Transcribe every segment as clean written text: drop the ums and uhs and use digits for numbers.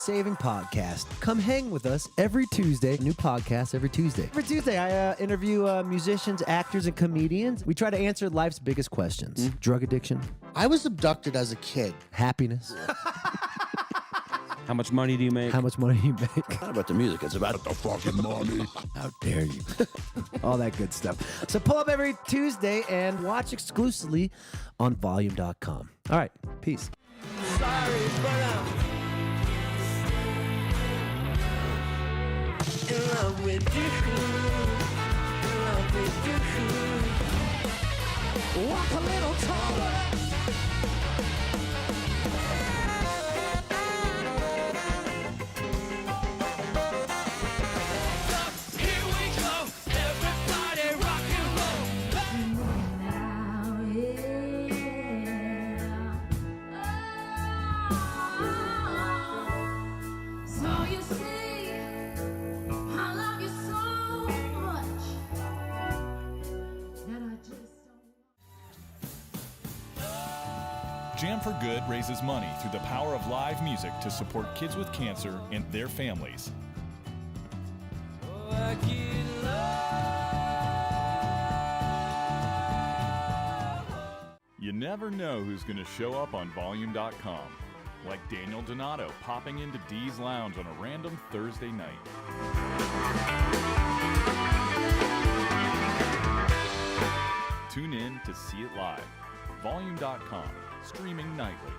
Saving podcast. Come hang with us every Tuesday. New podcast every Tuesday. Every Tuesday, I interview musicians, actors, and comedians. We try to answer life's biggest questions. Drug addiction. I was abducted as a kid. Happiness. How much money do you make? How much money you make. Not about the music. It's about the fucking money. How dare you. All that good stuff. So pull up every Tuesday and watch exclusively on volume.com. All right. Peace. Sorry, but I'm in love with you. In love with you. Walk a little taller. Here we go. Everybody rock and roll. So you see, I love you so much that I just don't. Jam for Good raises money through the power of live music to support kids with cancer and their families. You never know who's going to show up on Volume.com, like Daniel Donato popping into Dee's Lounge on a random Thursday night. Tune in to see it live. Volume.com, streaming nightly.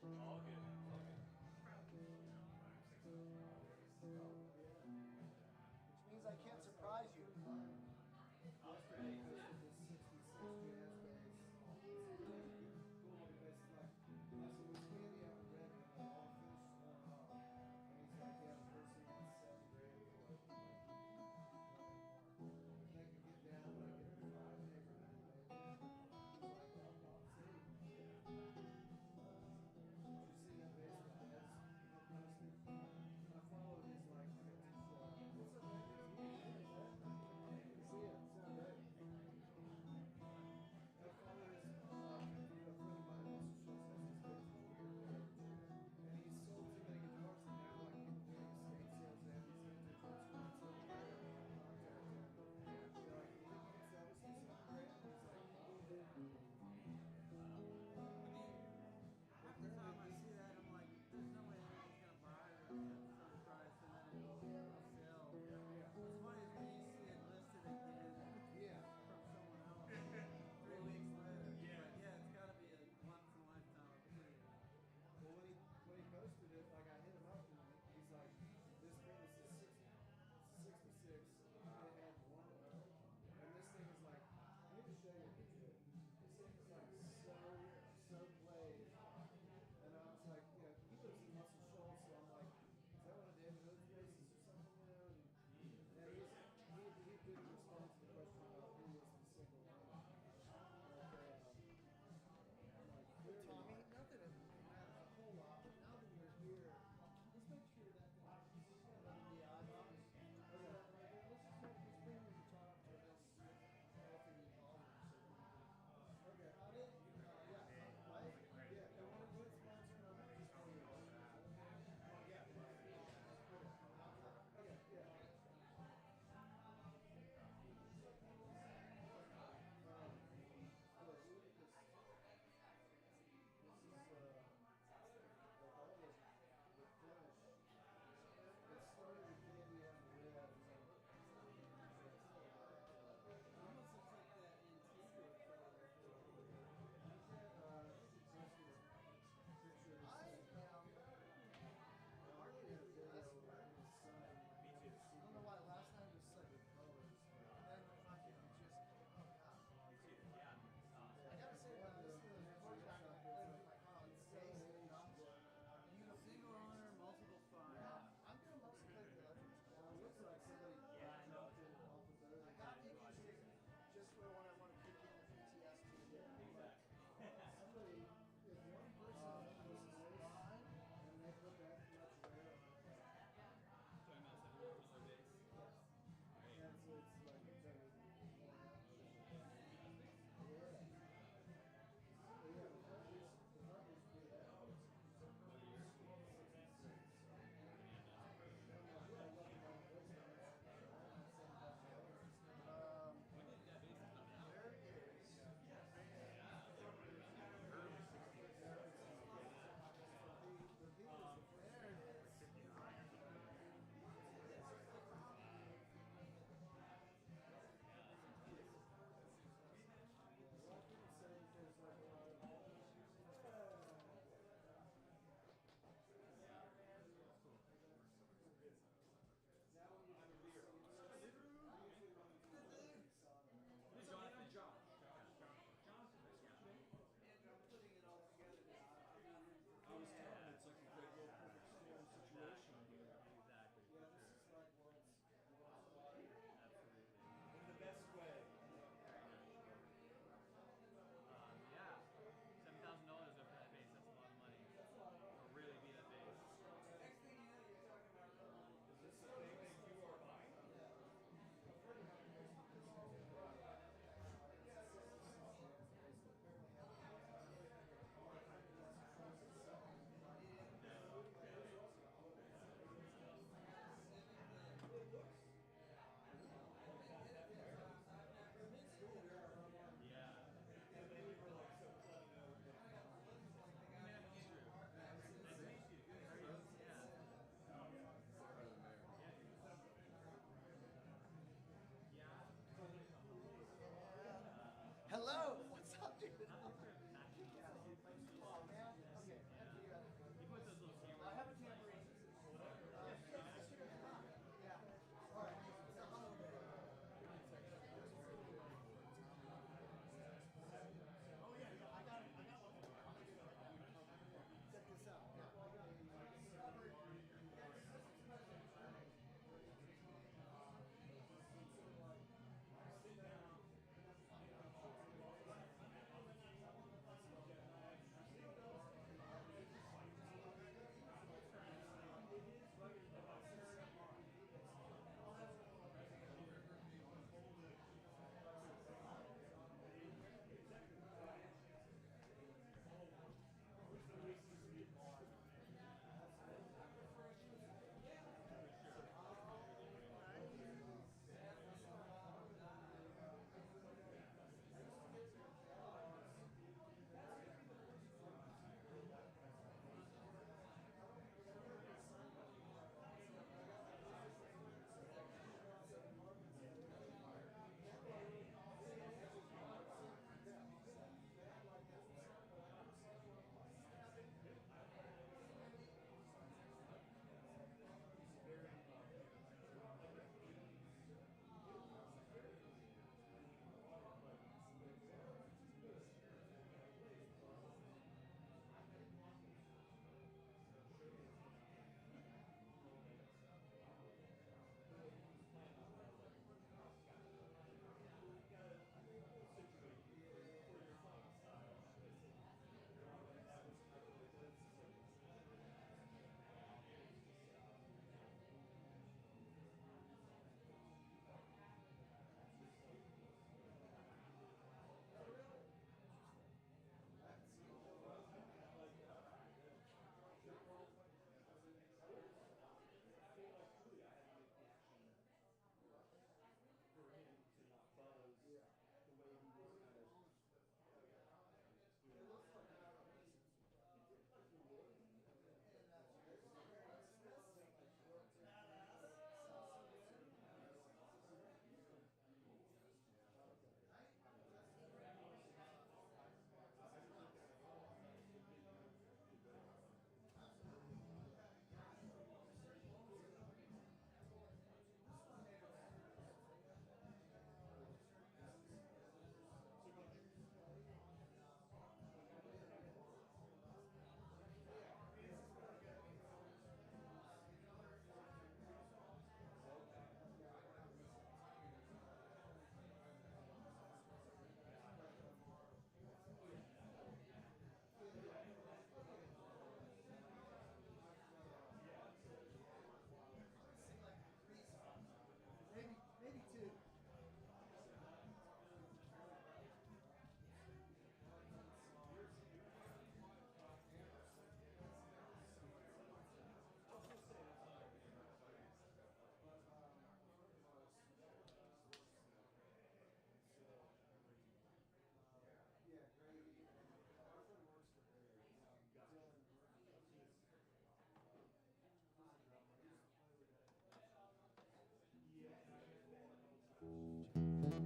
Which means I can't surprise you. Yesterday, I posted this 66 jazz bass. Cool, because like, so we candy out in red and all finished one off. And he's like, yeah, the person wants $7 grand for it. If they could get down, but I get it 5 neighborhood. He's like, I'll see. Did you see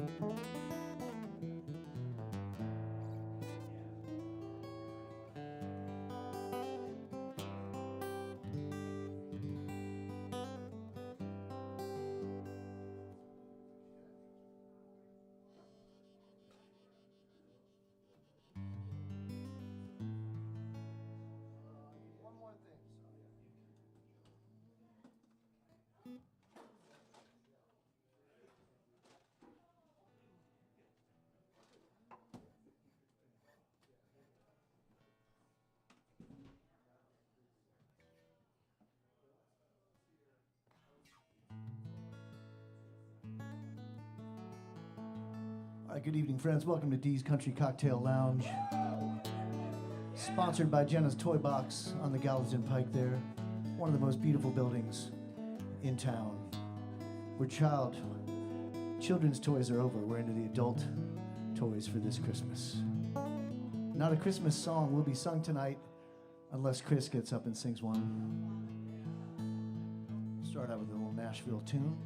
One more thing, sorry. All right, good evening, friends. Welcome to Dee's Country Cocktail Lounge. Sponsored by Jenna's Toy Box on the Gallatin Pike there. One of the most beautiful buildings in town. Where children's toys are over. We're into the adult toys for this Christmas. Not a Christmas song will be sung tonight unless Chris gets up and sings one. Start out with a little Nashville tune.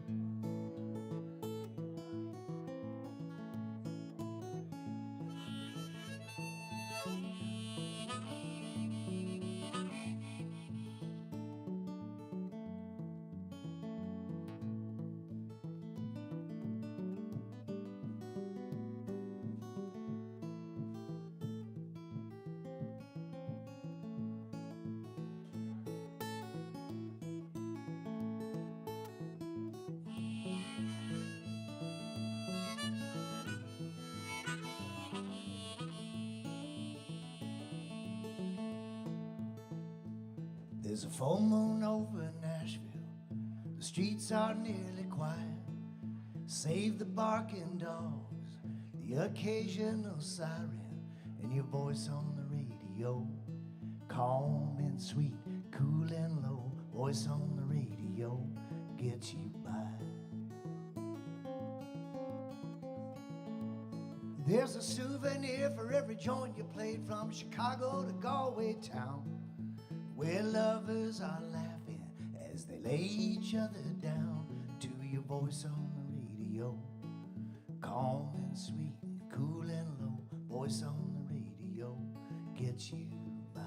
There's a full moon over Nashville. The streets are nearly quiet. Save the barking dogs, the occasional siren, and your voice on the radio. Calm and sweet, cool and low. Voice on the radio gets you by. There's a souvenir for every joint you played, from Chicago to Galway town, where lovers are laughing as they lay each other down to your voice on the radio. Calm and sweet, cool and low. Voice on the radio gets you by.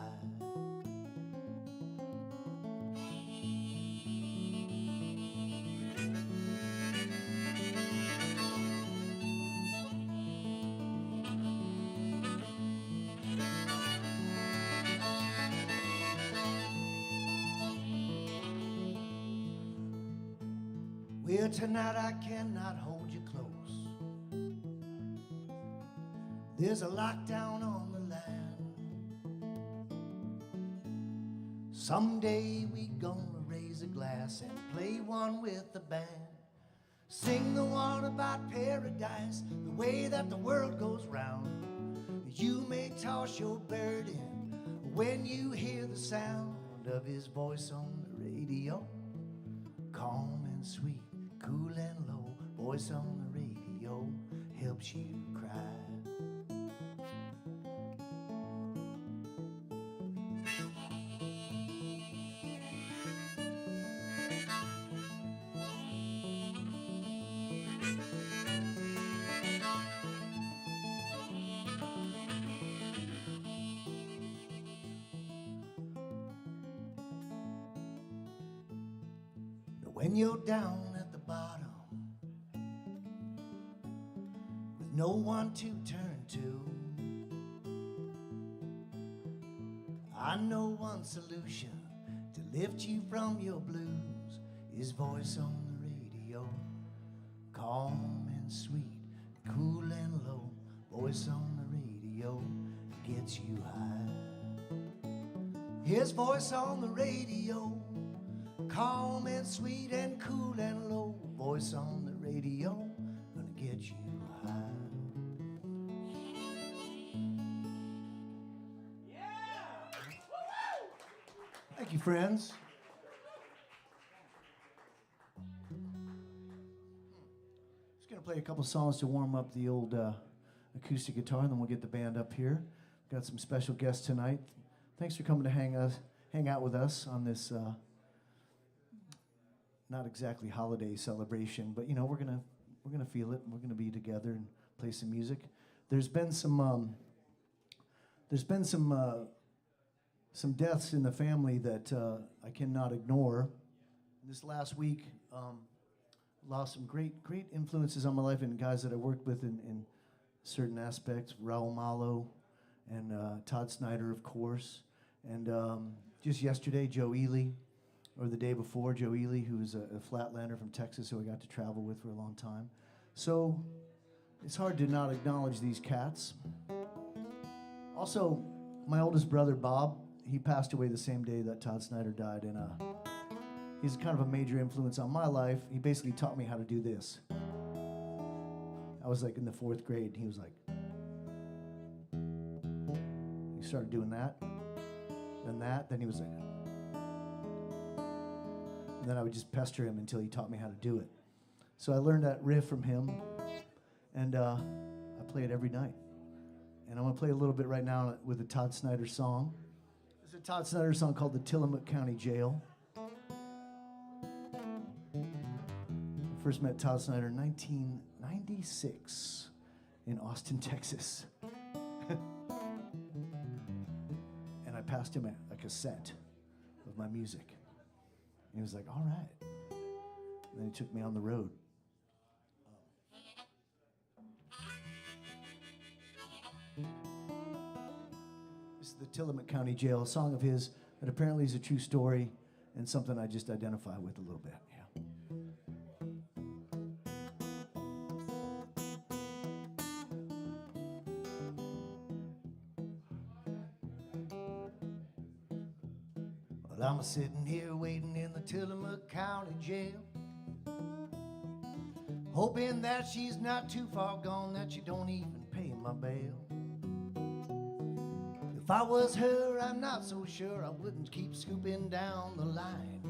Well, tonight I cannot hold you close. There's a lockdown on the land. Someday we gonna raise a glass and play one with the band. Sing the one about paradise, the way that the world goes round. You may toss your burden when you hear the sound of his voice on the radio. Calm and sweet, cool and low. Voice on the radio helps you cry. When you're down at the bottom with no one to turn to, I know one solution to lift you from your blues. His voice on the radio, calm and sweet, cool and low. Voice on the radio gets you high. His voice on the radio, calm and sweet and cool and low. Voice on the radio gonna get you high. Thank you, friends. Just gonna play a couple songs to warm up the old acoustic guitar, and then we'll get the band up here. Got some special guests tonight. Thanks for coming to hang out with us on this not exactly holiday celebration, but you know, we're gonna feel it. And we're gonna be together and play some music. There's been some deaths in the family that I cannot ignore. This last week, lost some great influences on my life and guys that I worked with in certain aspects. Raul Malo and Todd Snyder, of course. And just yesterday, Joe Ely, or the day before, Joe Ely, who's a flatlander from Texas who I got to travel with for a long time. So it's hard to not acknowledge these cats. Also, my oldest brother, Bob, he passed away the same day that Todd Snyder died, and he's kind of a major influence on my life. He basically taught me how to do this. I was like in the 4th grade, and he was like, he started doing that, then he was like, and then I would just pester him until he taught me how to do it. So I learned that riff from him, and I play it every night. And I'm gonna play a little bit right now with a Todd Snyder song. It's a Todd Snyder song called The Tillamook County Jail. I first met Todd Snyder in 1996 in Austin, Texas. And I passed him a cassette of my music. And he was like, all right. And then he took me on the road. This is the Tillamook County Jail, a song of his that apparently is a true story and something I just identify with a little bit. Yeah. Well, I'm sitting here waiting in the Tillamook County Jail, hoping that she's not too far gone, that she don't even pay my bail. If I was her, I'm not so sure I wouldn't keep scooping down the line,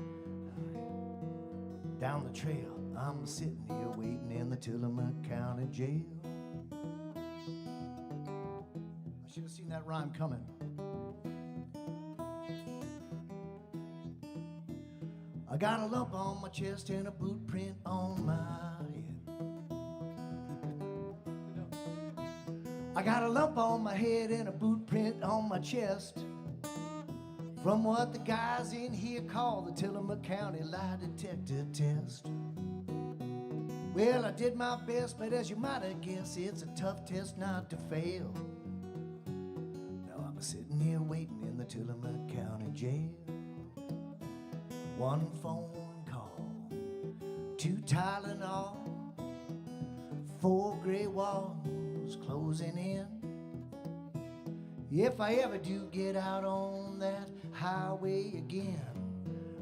down the trail. I'm sitting here waiting in the Tillamook County Jail. I should have seen that rhyme coming. I got a lump on my chest and a boot print on my head. I got a lump on my head and a boot print on my chest, from what the guys in here call the Tillamook County lie detector test. Well, I did my best, but as you might have guessed, it's a tough test not to fail. Now I'm sitting here waiting in the Tillamook County Jail. One phone call, 2 Tylenol, 4 gray walls closing in. If I ever do get out on that highway again,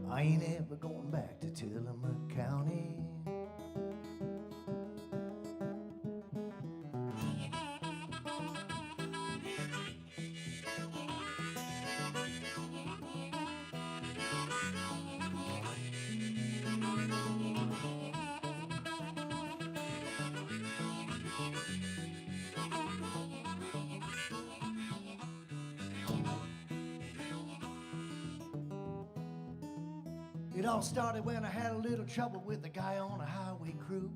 I ain't ever going back to Tillamook County. It all started when I had a little trouble with a guy on a highway crew.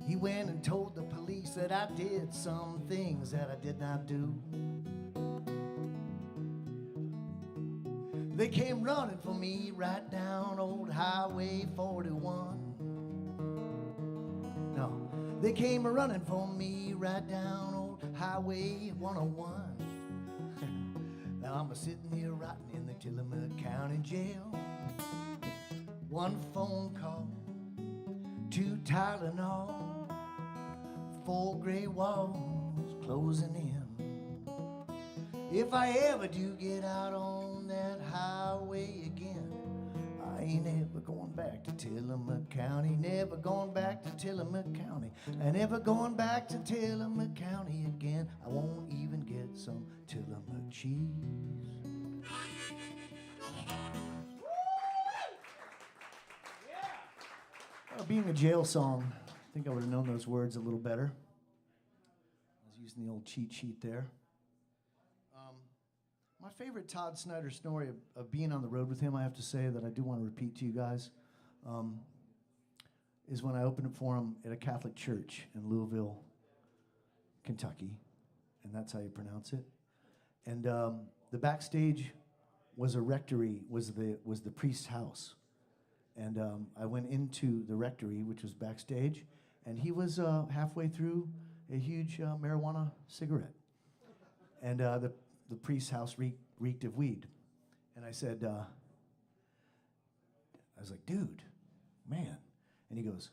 He went and told the police that I did some things that I did not do. They came running for me right down old Highway 41. No, they came running for me right down old Highway 101. Now I'm sitting here rotting in the Tillamook County Jail. One phone call, 2 Tylenol, 4 gray walls closing in. If I ever do get out on that highway again, I ain't ever going back to Tillamook County, never going back to Tillamook County, and never going back to Tillamook County again. I won't even get some Tillamook cheese. Being a jail song, I think I would have known those words a little better. I was using the old cheat sheet there. My favorite Todd Snyder story of being on the road with him, I have to say, that I do want to repeat to you guys, is when I opened up for him at a Catholic church in Louisville, Kentucky, and that's how you pronounce it. And the backstage was a rectory, was the priest's house. And I went into the rectory, which was backstage, and he was halfway through a huge marijuana cigarette. And the priest's house reeked of weed. And I said, I was like, dude, man. And he goes,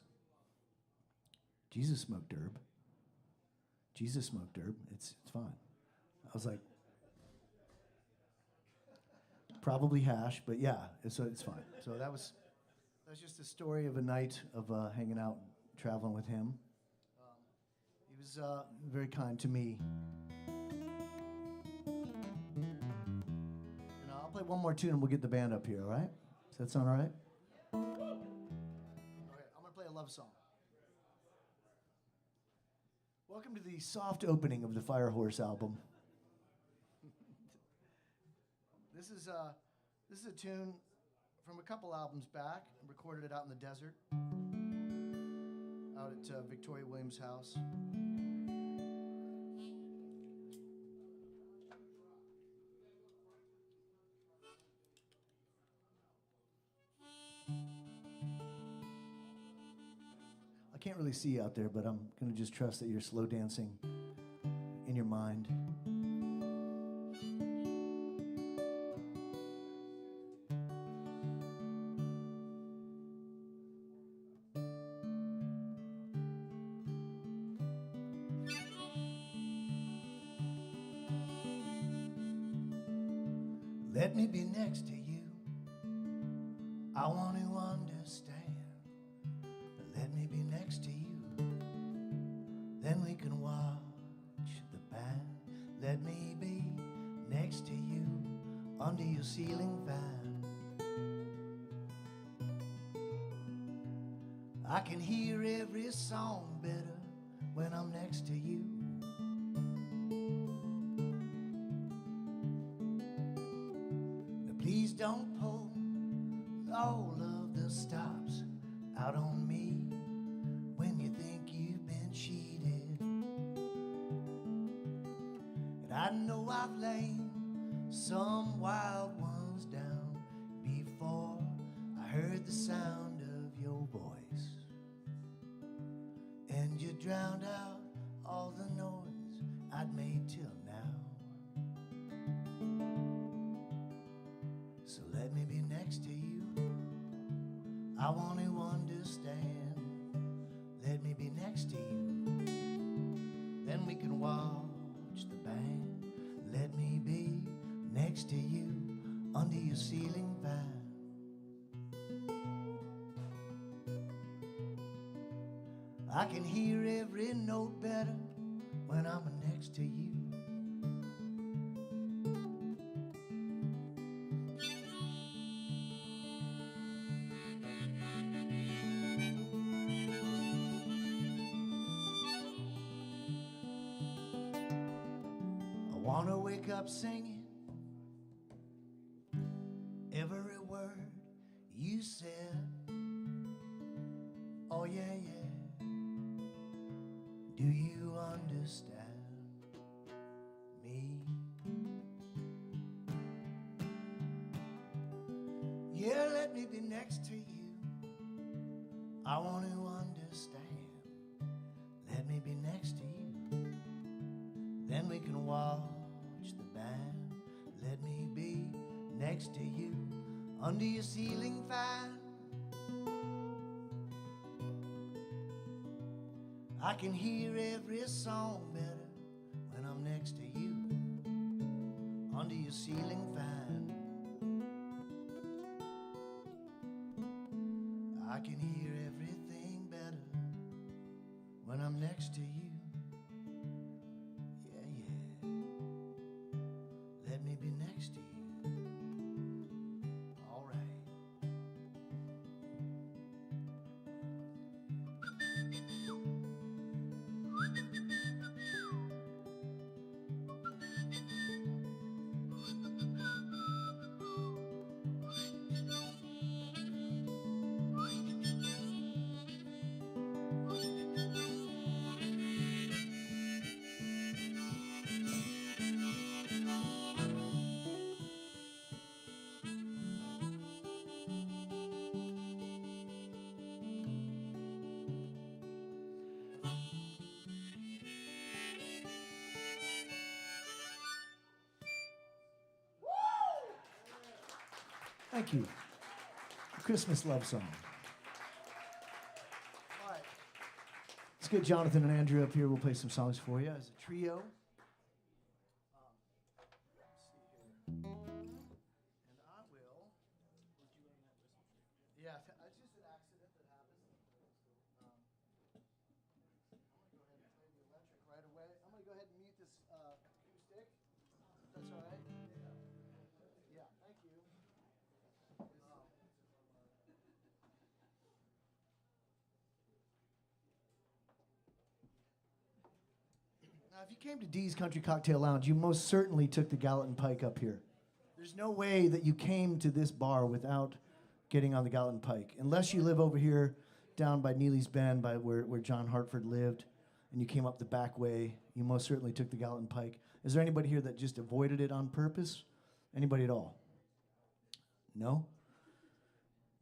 Jesus smoked herb. Jesus smoked herb. It's fine. I was like, probably hash, but yeah, it's fine. So that's just a story of a night of hanging out, traveling with him. He was very kind to me. And I'll play one more tune and we'll get the band up here, all right? Does that sound all right? Okay, I'm going to play a love song. Welcome to the soft opening of the Firehorse album. This is a tune from a couple albums back. I recorded it out in the desert, out at Victoria Williams' house. I can't really see out there, but I'm going to just trust that you're slow dancing in your mind. Let me be next to you. I want to understand. Let me be next to you. Then we can watch the band. Let me be next to you under your ceiling fan. I can hear every song better when I'm next to you. Please don't pull all of the stops out on me when you think you've been cheated. And I know I've laid some wild ones down before I heard the sound of your voice. And you drowned out all the noise I'd made till now. So let me be next to you. I want to understand. Let me be next to you. Then we can watch the band. Let me be next to you under your ceiling fan. I can hear every note better when I'm next to you. I wanna wake up singing every word you said. Oh yeah, yeah. Do you understand me? Yeah, let me be next to you. I want to understand. Let me be next to you. Then we can watch the band. Let me be next to you under your ceiling fan. I can hear every song better when I'm next to you under your ceiling fan. I can hear everything better when I'm next to you. Yeah, yeah. Let me be next to you. All right. Thank you. A Christmas love song. All right. Let's get Jonathan and Andrew up here. We'll play some songs for you as a trio. And I will. Yeah, it's just an accident that happens. I'm going to go ahead and play the electric right away. I'm going to go ahead and mute this acoustic. That's all right. Yeah, thank you. Now, if you came to Dee's Country Cocktail Lounge, you most certainly took the Gallatin Pike up here. There's no way that you came to this bar without getting on the Gallatin Pike, unless you live over here down by Neely's Bend, by where John Hartford lived, and you came up the back way. You most certainly took the Gallatin Pike. Is there anybody here that just avoided it on purpose? Anybody at all? No?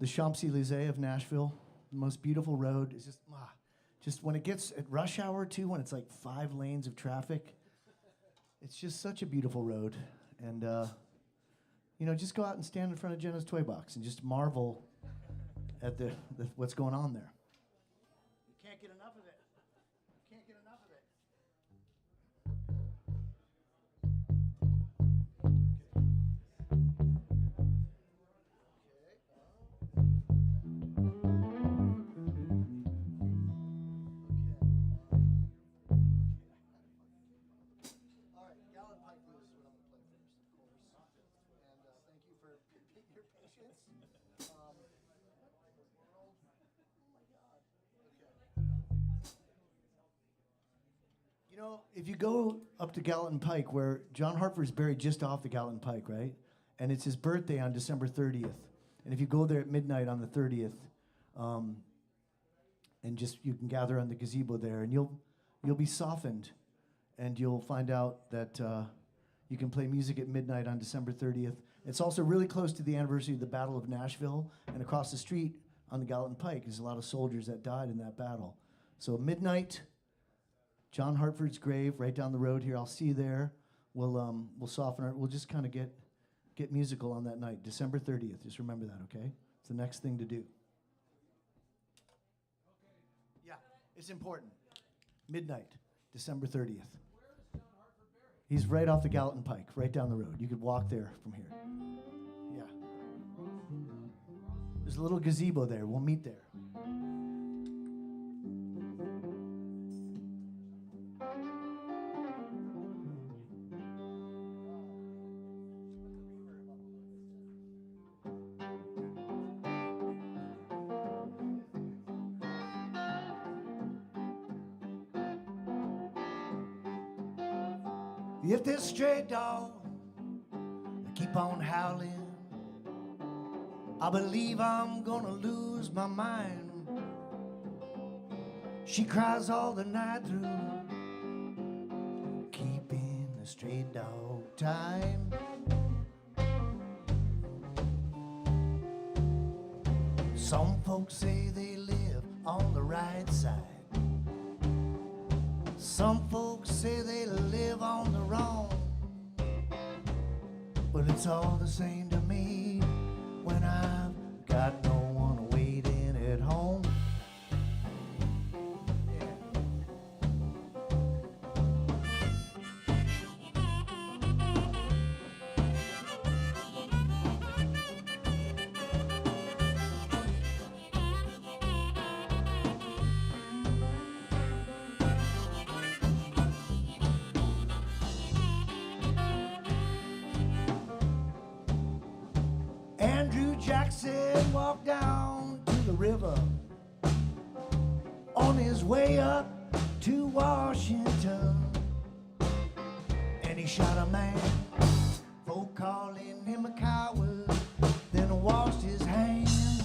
The Champs-Élysées of Nashville, the most beautiful road. It's just when it gets at rush hour too, when it's like 5 lanes of traffic, it's just such a beautiful road. And just go out and stand in front of Jenna's Toy Box and just marvel at the what's going on there. You can't get enough of it. You can't get enough of it. You know, if you go up to Gallatin Pike, where John Hartford's buried just off the Gallatin Pike, right? And it's his birthday on December 30th. And if you go there at midnight on the 30th, and just you can gather on the gazebo there, and you'll be softened, and you'll find out that you can play music at midnight on December 30th. It's also really close to the anniversary of the Battle of Nashville, and across the street on the Gallatin Pike is a lot of soldiers that died in that battle. So midnight, John Hartford's grave right down the road here. I'll see you there. We'll soften it. We'll just kind of get musical on that night, December 30th. Just remember that, okay? It's the next thing to do. Yeah, it's important. Midnight, December 30th. He's right off the Gallatin Pike, right down the road. You could walk there from here. Yeah. There's a little gazebo there. We'll meet there. If this stray dog keep on howling, I believe I'm gonna lose my mind. She cries all the night through, keeping the stray dog time. Some folks say they live on the right side. Some folks say they live on the wrong, but it's all the same to me when I've got no one waiting at home. Andrew Jackson walked down to the river on his way up to Washington, and he shot a man for calling him a coward, then washed his hands.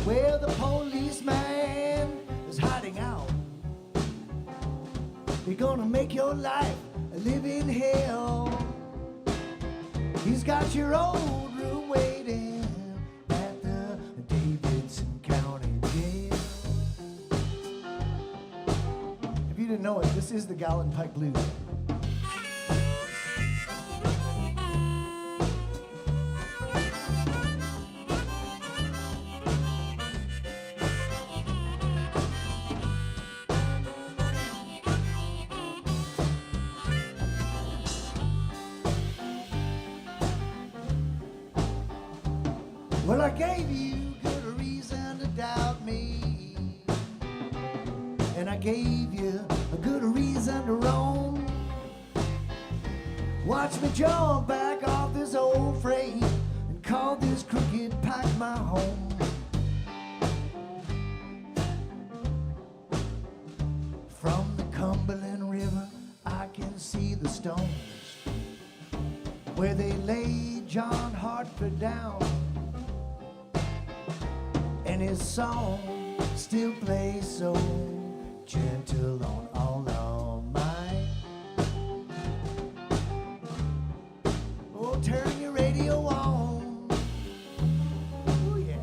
Where the policeman is hiding out, they're gonna make your life a living hell. He's got your old room waiting at the Davidson County Jail. If you didn't know it, this is the Gallatin Pike Blues. gave you good reason to doubt me. And I gave you a good reason to roam. Watch me jump back off this old freight and call this crooked pike my home. From the Cumberland River, I can see the stones where they laid John Hartford down. And his song still plays so gentle on all our mind. Oh, turn your radio on. Oh, yeah.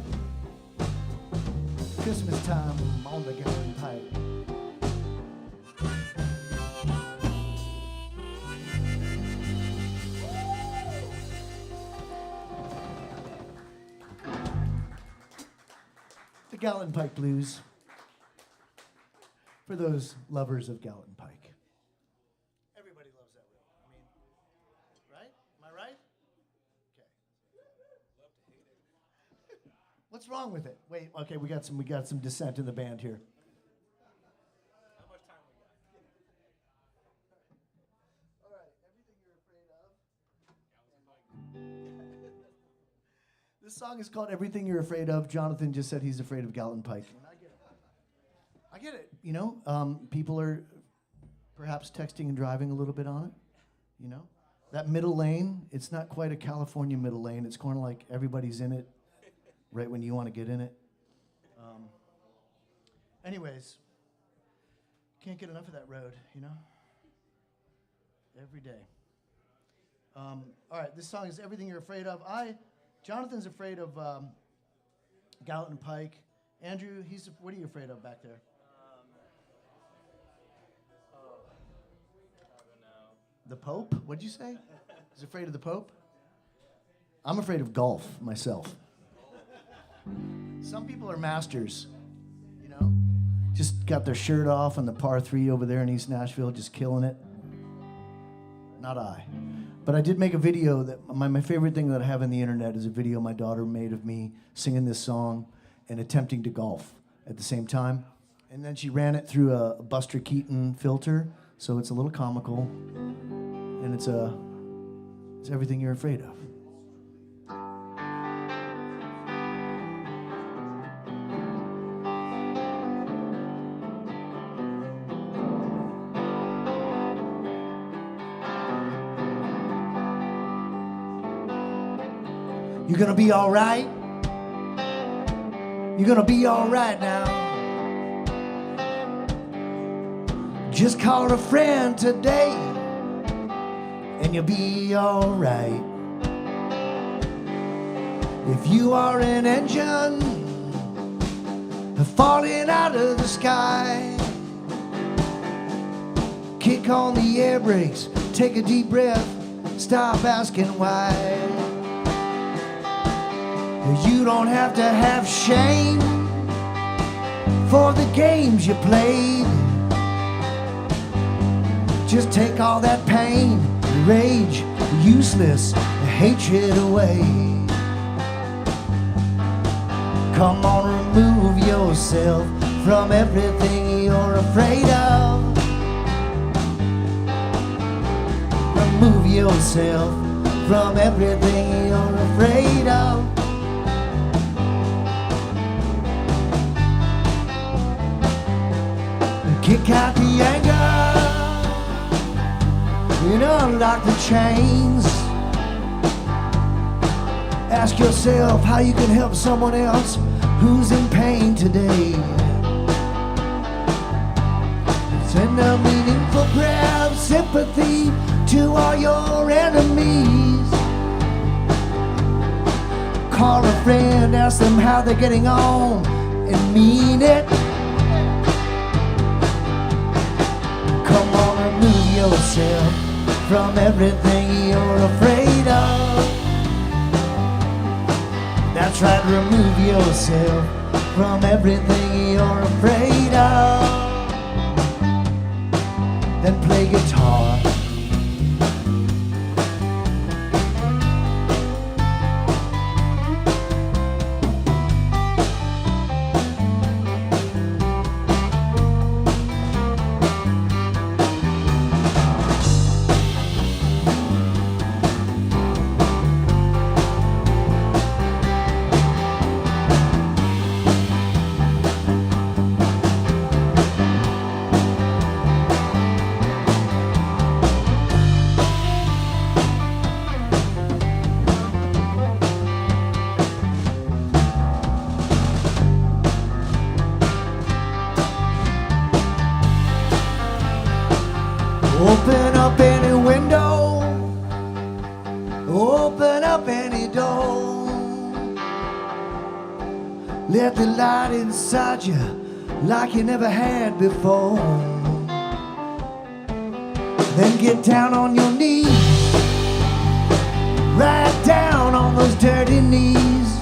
Christmas time on the Galleon Pike. The Galleon Pike Blues. For those lovers of Galleon Pike. Everybody loves that road. I mean, right? Am I right? Okay. What's wrong with it? Wait, okay, we got some dissent in the band here. How much time we got? All right, everything you're afraid of. This song is called Everything You're Afraid Of. Jonathan just said he's afraid of Galleon Pike. I get it, you know. People are perhaps texting and driving a little bit on it, you know. That middle lane, it's not quite a California middle lane. It's kind of like everybody's in it right when you want to get in it. Anyways, can't get enough of that road, you know. Every day. All right, this song is Everything You're Afraid Of. Jonathan's afraid of Galleon Pike. Andrew, what are you afraid of back there? The Pope? What'd you say? He's afraid of the Pope? I'm afraid of golf myself. Some people are masters, you know? Just got their shirt off on the par 3 over there in East Nashville, just killing it. Not I. But I did make a video that my favorite thing that I have on the internet is a video my daughter made of me singing this song and attempting to golf at the same time. And then she ran it through a Buster Keaton filter, so it's a little comical. And it's everything you're afraid of. You're gonna be all right. You're gonna be all right now. Just call a friend today, and you'll be all right. If you are an engine falling out of the sky, kick on the air brakes, take a deep breath, stop asking why. You don't have to have shame for the games you played. Just take all that pain, rage, useless hatred away. Come on, remove yourself from everything you're afraid of. Remove yourself from everything you're afraid of. Kick out the anger and unlock the chains. Ask yourself how you can help someone else who's in pain today. Send a meaningful prayer of sympathy to all your enemies. Call a friend, ask them how they're getting on, and mean it. Come on, remove yourself from everything you're afraid of. That's right, remove yourself from everything you're afraid of. Then play guitar. Open up any window, open up any door. Let the light inside you like you never had before. Then get down on your knees, right down on those dirty knees.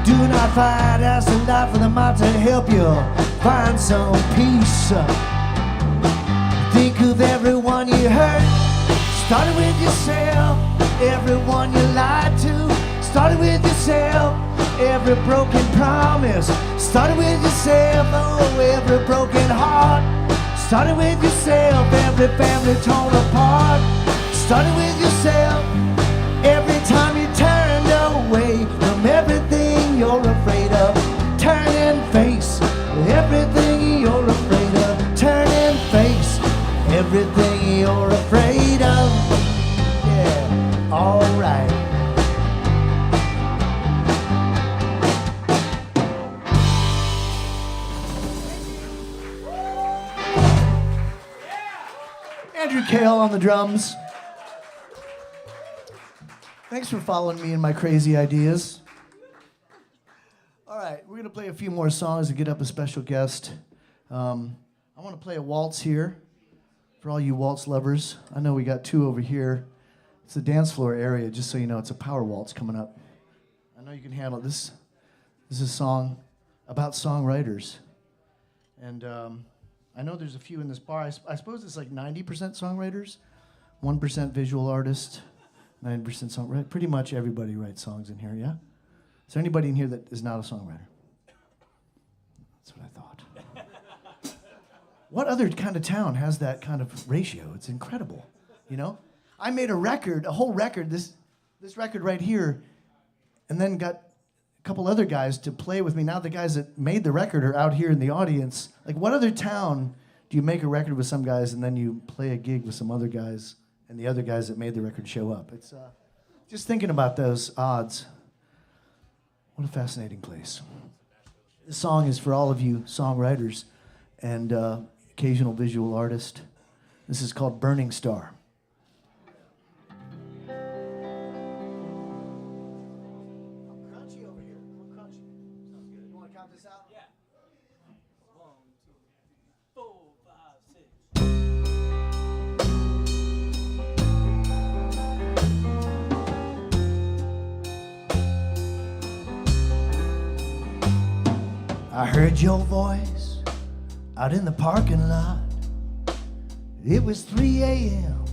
Do not fight, ask the light for the might to help you find some peace. Think of everyone you hurt, starting with yourself. Everyone you lied to, starting with yourself. Every broken promise, starting with yourself. Oh, every broken heart, starting with yourself. Every family torn apart, starting with yourself. Every time you turned away from everything you're afraid of, turn and face everything you're afraid of. Turn and face everything you're afraid of. Yeah, alright. Andrew Kale on the drums. Thanks for following me in my crazy ideas. All right, we're going to play a few more songs and get up a special guest. I want to play a waltz here for all you waltz lovers. I know we got two over here. It's the dance floor area, just so you know. It's a power waltz coming up. I know you can handle this. This is a song about songwriters. And I know there's a few in this bar. I suppose it's like 90% songwriters, 1% visual artists, 9% songwriter. Pretty much everybody writes songs in here, yeah? Is there anybody in here that is not a songwriter? That's what I thought. What other kind of town has that kind of ratio? It's incredible, you know? I made a record, a whole record, this record right here, and then got a couple other guys to play with me. Now the guys that made the record are out here in the audience. Like, what other town do you make a record with some guys and then you play a gig with some other guys and the other guys that made the record show up? It's just thinking about those odds. What a fascinating place. This song is for all of you songwriters and occasional visual artists. This is called Burning Star. I heard your voice out in the parking lot. It was 3 a.m.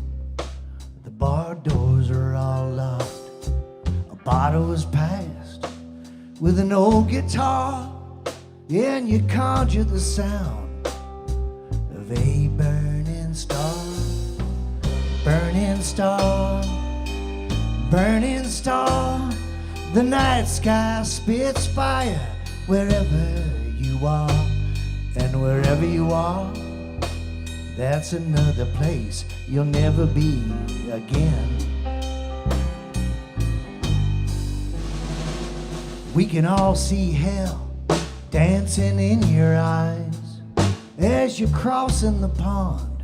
The bar doors are all locked. A bottle was passed with an old guitar, and you conjured the sound of a burning star. Burning star, burning star. The night sky spits fire wherever you are, and wherever you are, that's another place you'll never be again. We can all see hell dancing in your eyes as you're crossing the pond,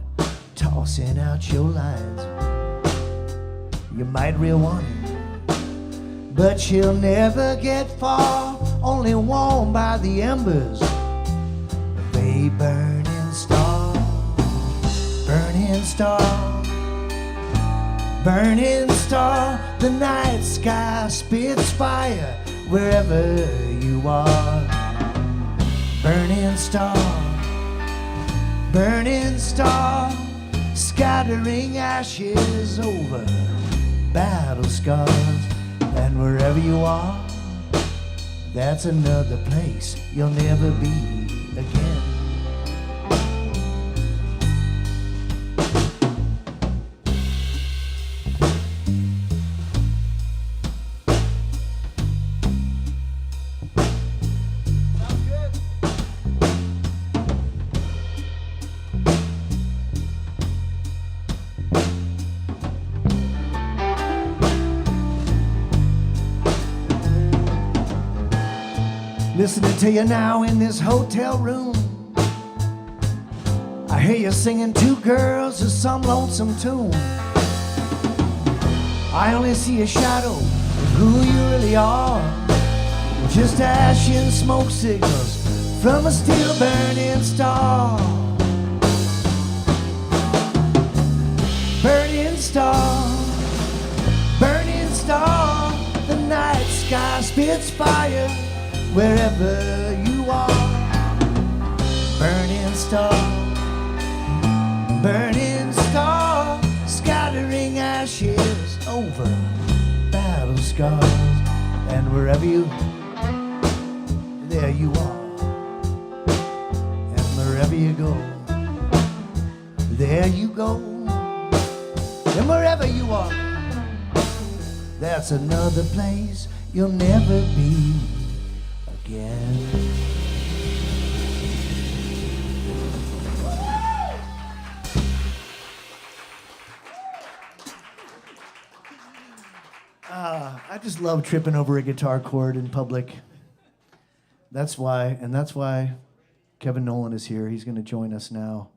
tossing out your lines. You might reel one, but you'll never get far, only warmed by the embers of a burning star. Burning star, burning star. The night sky spits fire wherever you are. Burning star, burning star. Scattering ashes over battle scars. And wherever you are, that's another place you'll never be again. Listening to you now in this hotel room. I hear you singing two girls to some lonesome tune. I only see a shadow of who you really are. Just ash and smoke signals from a still burning star. Burning star, burning star. The night sky spits fire wherever you are. Burning star, burning star, scattering ashes over battle scars. And wherever you, there you are. And wherever you go, there you go. And wherever you are, that's another place you'll never be again. I just love tripping over a guitar chord in public. That's why Kevin Nolan is here. He's going to join us now,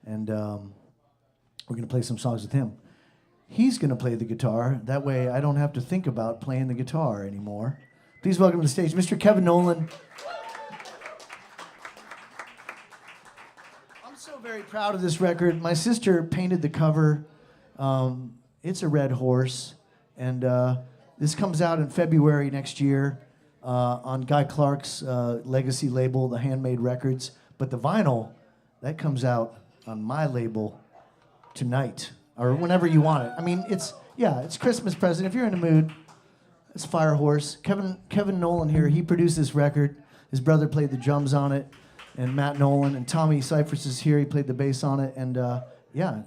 and we're going to play some songs with him. He's going to play the guitar. That way I don't have to think about playing the guitar anymore. Please welcome to the stage Mr. Kevin Nolan. I'm so very proud of this record. My sister painted the cover. It's a red horse. And this comes out in February next year on Guy Clark's legacy label, the Handmade Records. But the vinyl, that comes out on my label tonight or whenever you want it. I mean, it's Christmas present. If you're in the mood, it's Firehorse. Kevin Nolan here, he produced this record. His brother played the drums on it, and Matt Nolan. And Tommy Cyphers is here. He played the bass on it. And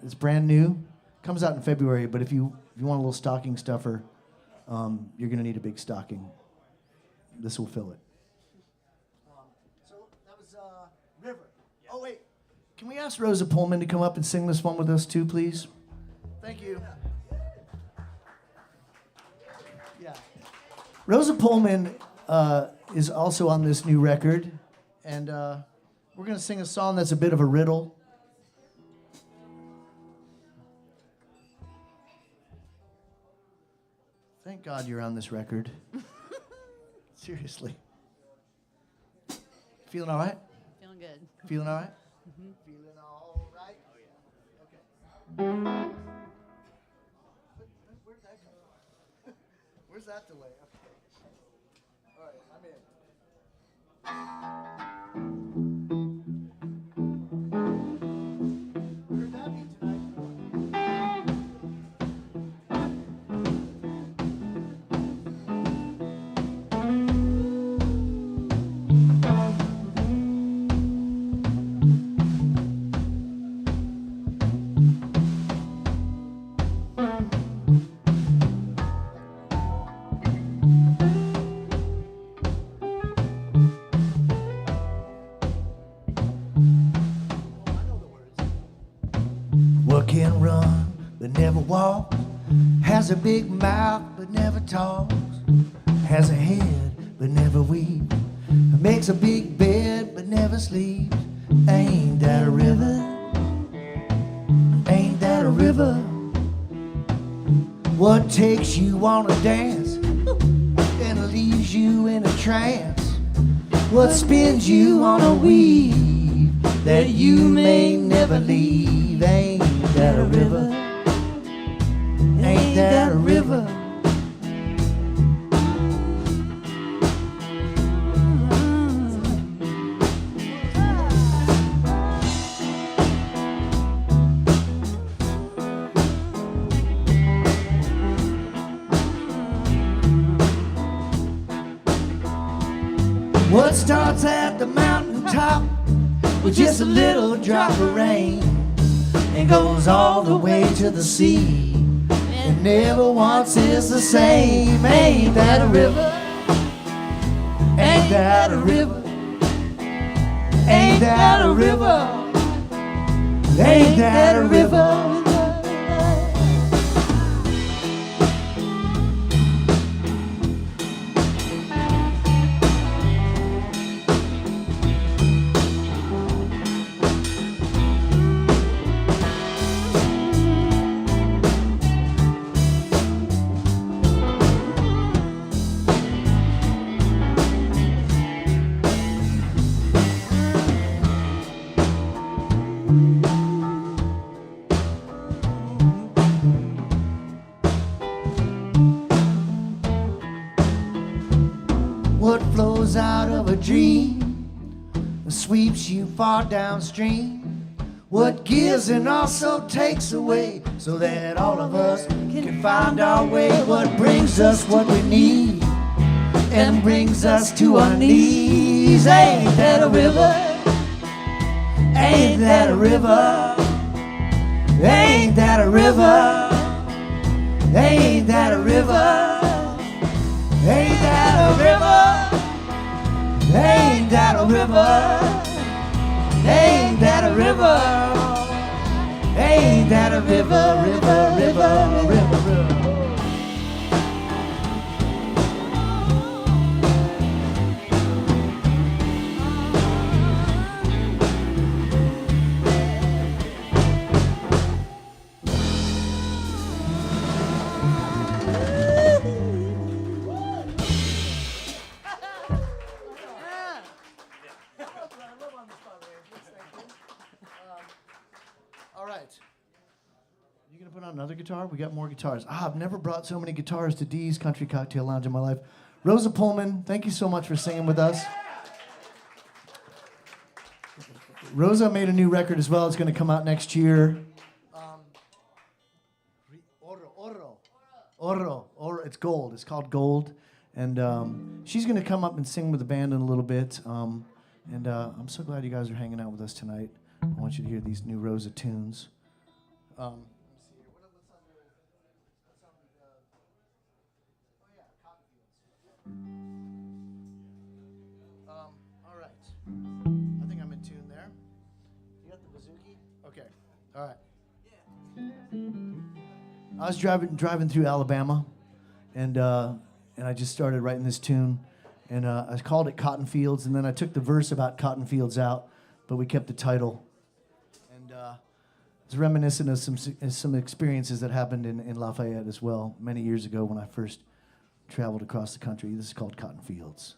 it's brand new. Comes out in February, but if you want a little stocking stuffer, you're going to need a big stocking. This will fill it. So that was River. Oh, wait. Can we ask Rosa Pullman to come up and sing this one with us, too, please? Thank you. Yeah. Rosa Pullman is also on this new record, and we're going to sing a song that's a bit of a riddle. Thank God you're on this record. Seriously. Feeling all right? Feeling good. Feeling all right? Mm-hmm. Feeling all right? Oh, yeah. Okay. Where'd that come from? Where's that delay? Okay. All right, I'm in. Heard that beat tonight? What can run but never walks, has a big mouth but never talks, has a head but never weeps, makes a big bed but never sleeps. Ain't that a river? Ain't that a river? What takes you on a dance and leaves you in a trance? What spins you on a weave that you may never leave? Ain't that a river? Ain't that a river? What starts at the mountaintop with just a little drop of rain and goes all the way to the sea and never once is the same. Ain't that a river? Ain't that a river? Ain't that a river? Ain't that a river? you far downstream. What gives and also takes away, so that all of us can find our way. What brings us what we need and brings us to our knees. Ain't that a river? Ain't that a river? Ain't that a river? Ain't that a river? Ain't that a river? Ain't that a river? Ain't that a river? Ain't that a river, river, river, river, river? All right. You gonna put on another guitar? We got more guitars. I've never brought so many guitars to Dee's Country Cocktail Lounge in my life. Rosa Pullman, thank you so much for singing with us. Rosa made a new record as well. It's gonna come out next year. Oro. It's Gold. It's called Gold. And she's gonna come up and sing with the band in a little bit. I'm so glad you guys are hanging out with us tonight. I want you to hear these new Rosa tunes. Let me see here. What's on Cotton Fields. All right. I think I'm in tune there. You got the bouzouki? Okay. All right. I was driving through Alabama, and I just started writing this tune, and I called it Cotton Fields, and then I took the verse about cotton fields out, but we kept the title. It's reminiscent of some experiences that happened in Lafayette as well many years ago when I first traveled across the country. This is called Cotton Fields.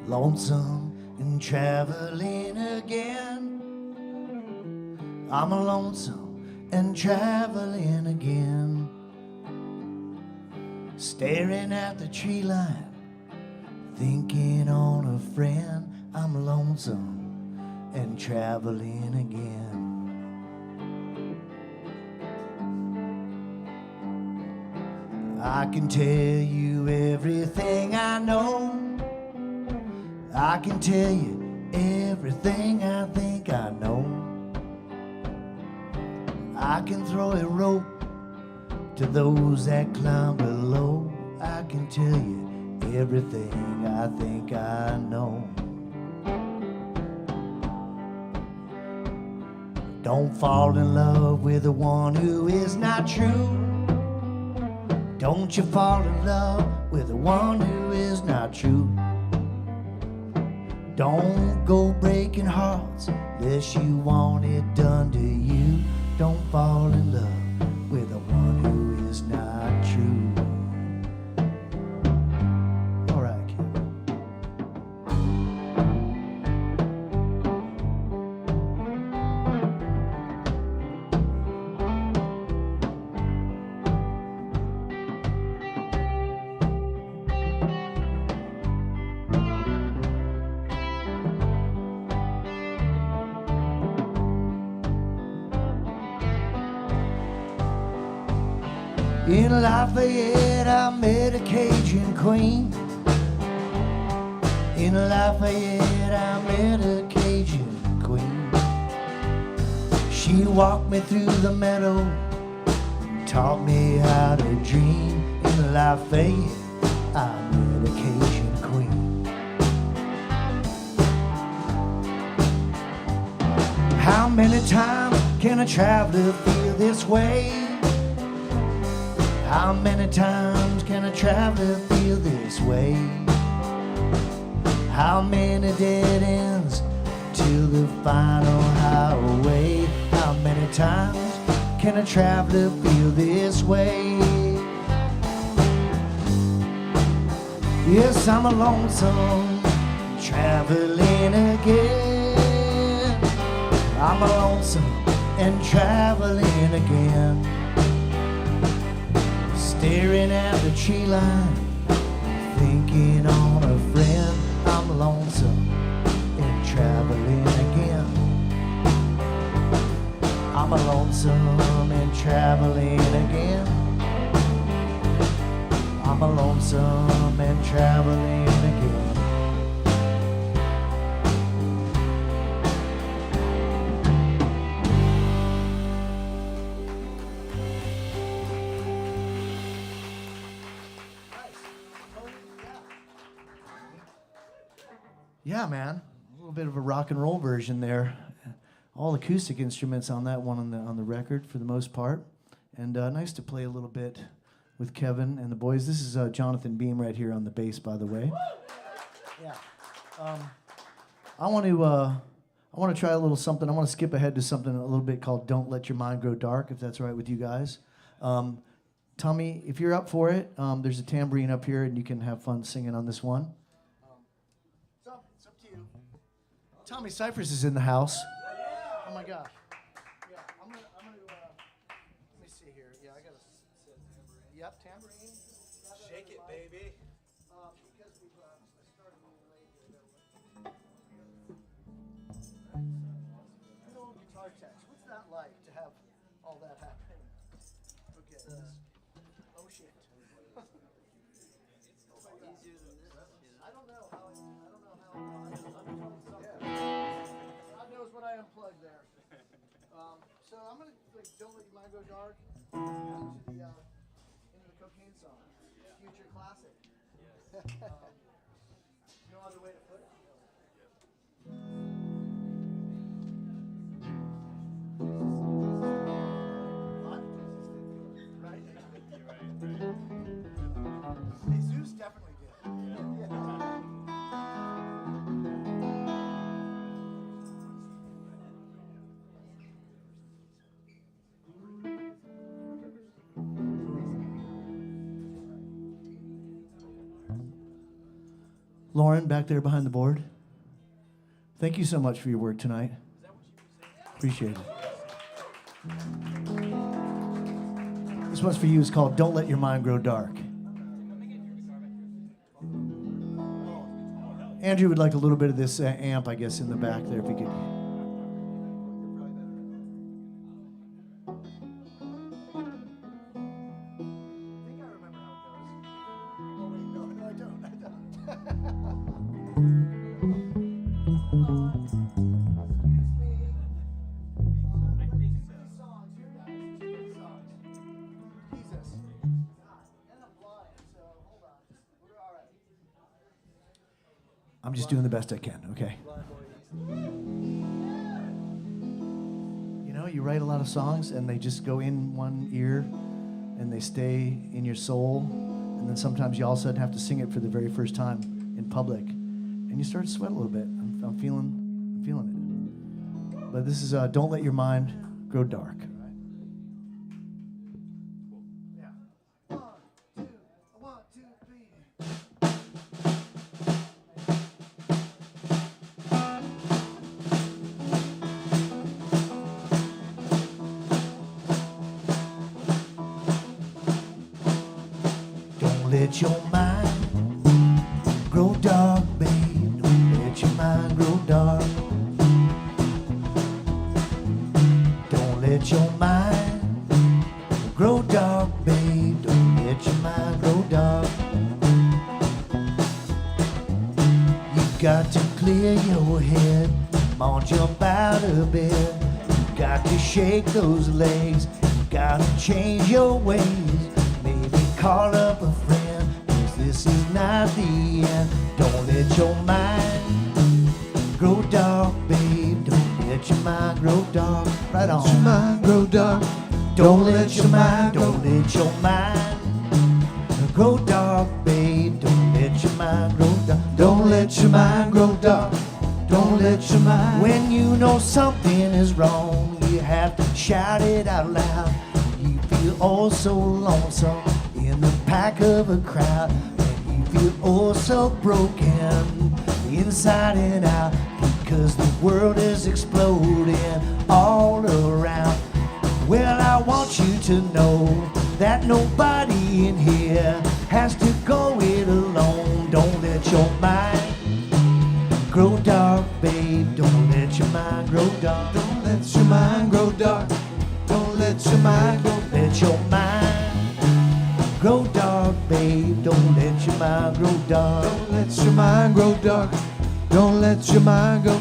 Lonesome and traveling again. I'm a lonesome and traveling again, staring at the tree line, thinking on a friend. I'm lonesome and traveling again. I can tell you everything I know. I can tell you everything I think I know. I can throw a rope to those that climb below. I can tell you everything I think I know. Don't fall in love with the one who is not true. Don't you fall in love with the one who is not true. Don't go breaking hearts unless you want it done to you. Don't fall in love with the one who is not true. All right, kid. In Lafayette, I met a Cajun queen. In Lafayette, I met a Cajun queen. She walked me through the meadow and taught me how to dream. In Lafayette, I met a Cajun queen. How many times can a traveler feel this way? How many times can a traveler feel this way? How many dead ends till the final highway? How many times can a traveler feel this way? Yes, I'm a lonesome traveling again. I'm lonesome and traveling again, staring at the tree line, thinking on a friend. I'm lonesome and traveling again. I'm lonesome and traveling again. I'm lonesome and traveling again. Yeah, man, a little bit of a rock and roll version there. All acoustic instruments on that one on the record for the most part, and nice to play a little bit with Kevin and the boys. This is Jonathan Beam right here on the bass, by the way. Yeah, I want to try a little something. I want to skip ahead to something a little bit called "Don't Let Your Mind Grow Dark," if that's all right with you guys. Tommy, if you're up for it, there's a tambourine up here, and you can have fun singing on this one. It's up to you. Tommy Cyphers is in the house. Oh my gosh. Yeah, I'm gonna let me see here. Yeah, I gotta set tambourine. Yep, tambourine. Shake it, baby. Because we've started a little late here. Good old guitar text. What's that like to have all that happen? Okay. Oh shit. I don't know how. God knows what I unplugged there. So I'm gonna "Don't Let Your Mind Go Dark" into the cocaine song. Future classic. No other way to put it. What? Right? Hey, Zeus definitely did. Lauren, back there behind the board, thank you so much for your work tonight. Appreciate it. This one's for you. It's called "Don't Let Your Mind Grow Dark." Andrew would like a little bit of this amp, I guess, in the back there, if we could. I'm just doing the best I can, okay? You know, you write a lot of songs and they just go in one ear and they stay in your soul, and then sometimes you all of a sudden have to sing it for the very first time in public, and you start to sweat a little bit. I'm feeling it. But this is "Don't Let Your Mind Grow Dark." Let your mind grow dark, babe. Don't let your mind grow dark. Don't let your mind grow dark, babe. Don't let your mind grow dark. You got to clear your head. Come on, jump out of bed. You got to shake those legs. You got to change your ways. Maybe call up a friend. This is not the end. Don't let your mind grow dark, babe. Don't let your mind grow dark. Right on. Let your mind grow dark. Don't let your mind. Don't let your mind grow dark, babe. Don't let your mind grow dark. Don't let your mind grow dark. Don't let your mind. When you know something is wrong, you have to shout it out loud. You feel oh so lonesome in the pack of a crowd. Feel oh so broken, inside and out. You 'cause the world is exploding all around. Well, I want you to know that nobody in here has to go it alone. Don't let your mind grow dark, babe. Don't let your mind grow dark. Don't let your mind grow dark. Don't let your mind grow. Let your mind grow dark, babe. Don't let your mind grow dark. Don't let your mind grow dark. Don't let your mind go.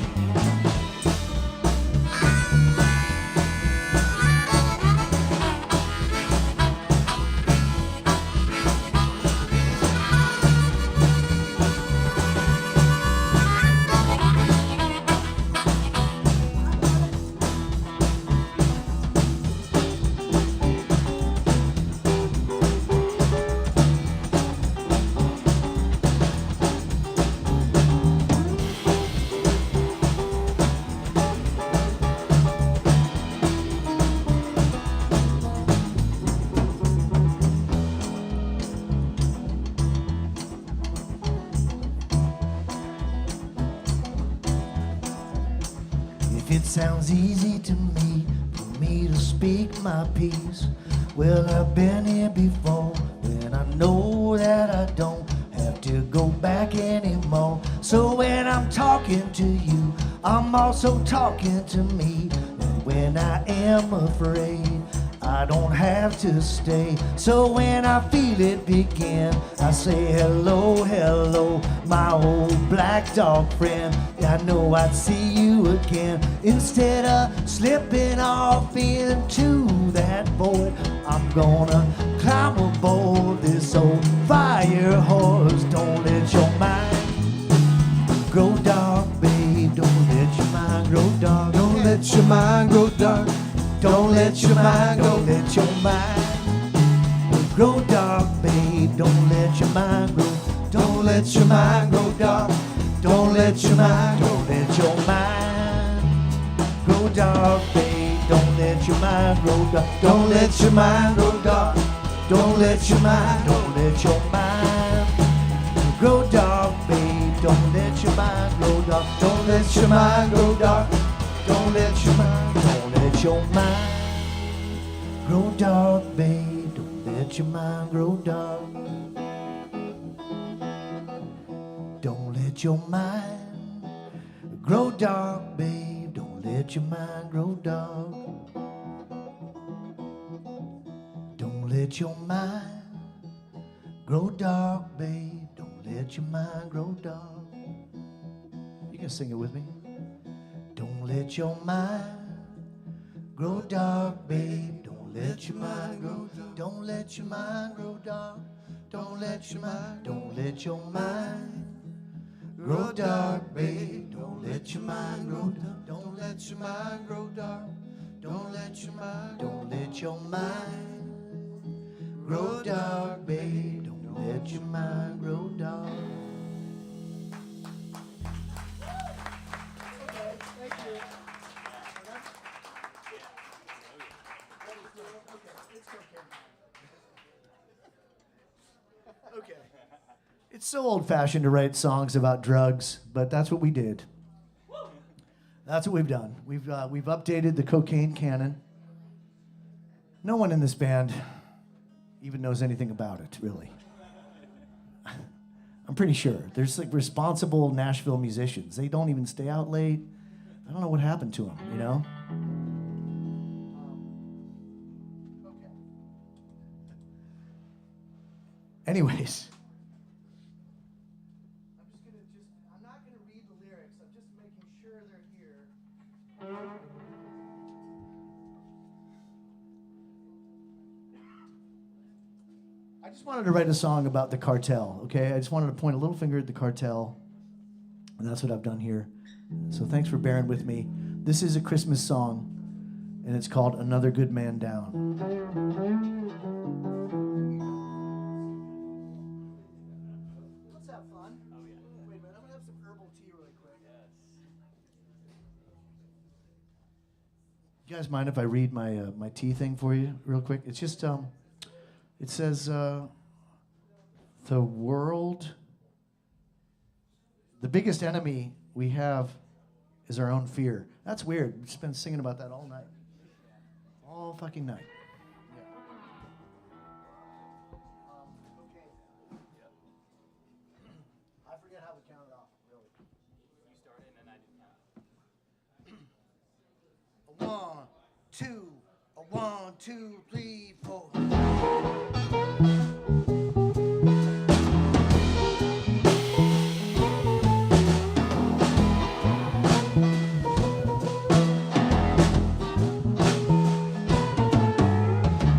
It sounds easy to me, for me to speak my piece. Well, I've been here before, and I know that I don't have to go back anymore. So when I'm talking to you, I'm also talking to me. And when I am afraid, I don't have to stay. So when I feel it begin, I say hello, hello, my old black dog friend. I know I'd see you again. Instead of slipping off into that void, I'm gonna climb aboard this old Firehorse. Don't let your mind grow dark, babe. Don't let your mind grow dark. Don't let your mind grow dark. Don't let your mind go. Don't let your mind grow dark, babe. Don't let your mind grow. Don't let your mind grow dark. Don't let your mind. Don't let your mind grow dark, babe. Don't let your mind grow dark. Don't let your mind grow dark. Don't let your mind. Don't let your mind grow dark, babe. Don't let your mind grow dark. Don't let your mind grow dark. Don't let your mind. Don't let your mind grow dark, babe. Don't let your mind grow dark. Don't let your mind grow dark, babe. Don't let your mind grow dark. Don't let your mind grow dark, babe. Don't let your mind grow dark. You can sing it with me. Don't let your mind grow dark, babe. Don't let your mind grow dark. Don't let your mind grow dark. Don't let your mind. Don't let your mind grow dark, babe. Don't let your mind grow dark. Don't let your mind grow dark. Don't let your mind. Don't let your mind grow dark, babe. Don't let your mind grow dark. Okay. It's so old-fashioned to write songs about drugs, but that's what we did. That's what we've done. We've updated the cocaine canon. No one in this band even knows anything about it, really. I'm pretty sure. There's like responsible Nashville musicians. They don't even stay out late. I don't know what happened to them, you know? Okay. Anyways. I'm not going to read the lyrics. I'm just making sure they're here. I just wanted to write a song about the cartel, okay? I just wanted to point a little finger at the cartel, and that's what I've done here. So thanks for bearing with me. This is a Christmas song, and it's called Another Good Man Down. Let's have fun. Wait a minute, I'm gonna have some herbal tea really quick. You guys mind if I read my my tea thing for you real quick? It's just it says the world, the biggest enemy we have is our own fear. That's weird. We've just been singing about that all night. All fucking night. Okay. I forget how we counted off, really. You started and I didn't count. A 1, 2, a 1, 2, 3, 4.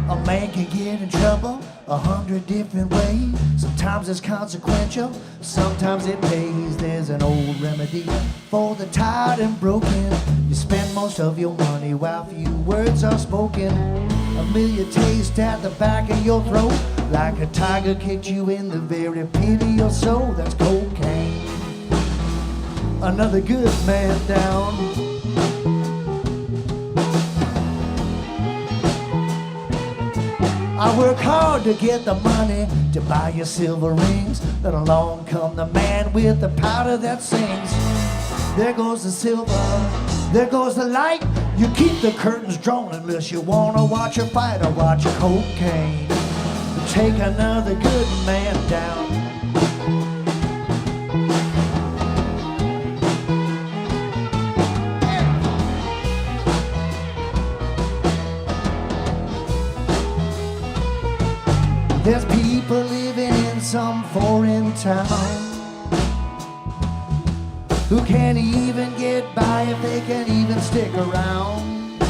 A man can get in trouble 100 different ways. Sometimes it's consequential, sometimes it pays. There's an old remedy for the tired and broken. You spend most of your money while few words are spoken. A million tastes at the back of your throat, like a tiger kicked you in the very pit of your soul. That's cocaine. Another good man down. I work hard to get the money to buy your silver rings. Then along come the man with the powder that sings. There goes the silver, there goes the light. You keep the curtains drawn unless you wanna watch a fight or watch a cocaine. Take another good man down. There's people living in some foreign town who can't even get by if they can even stick around.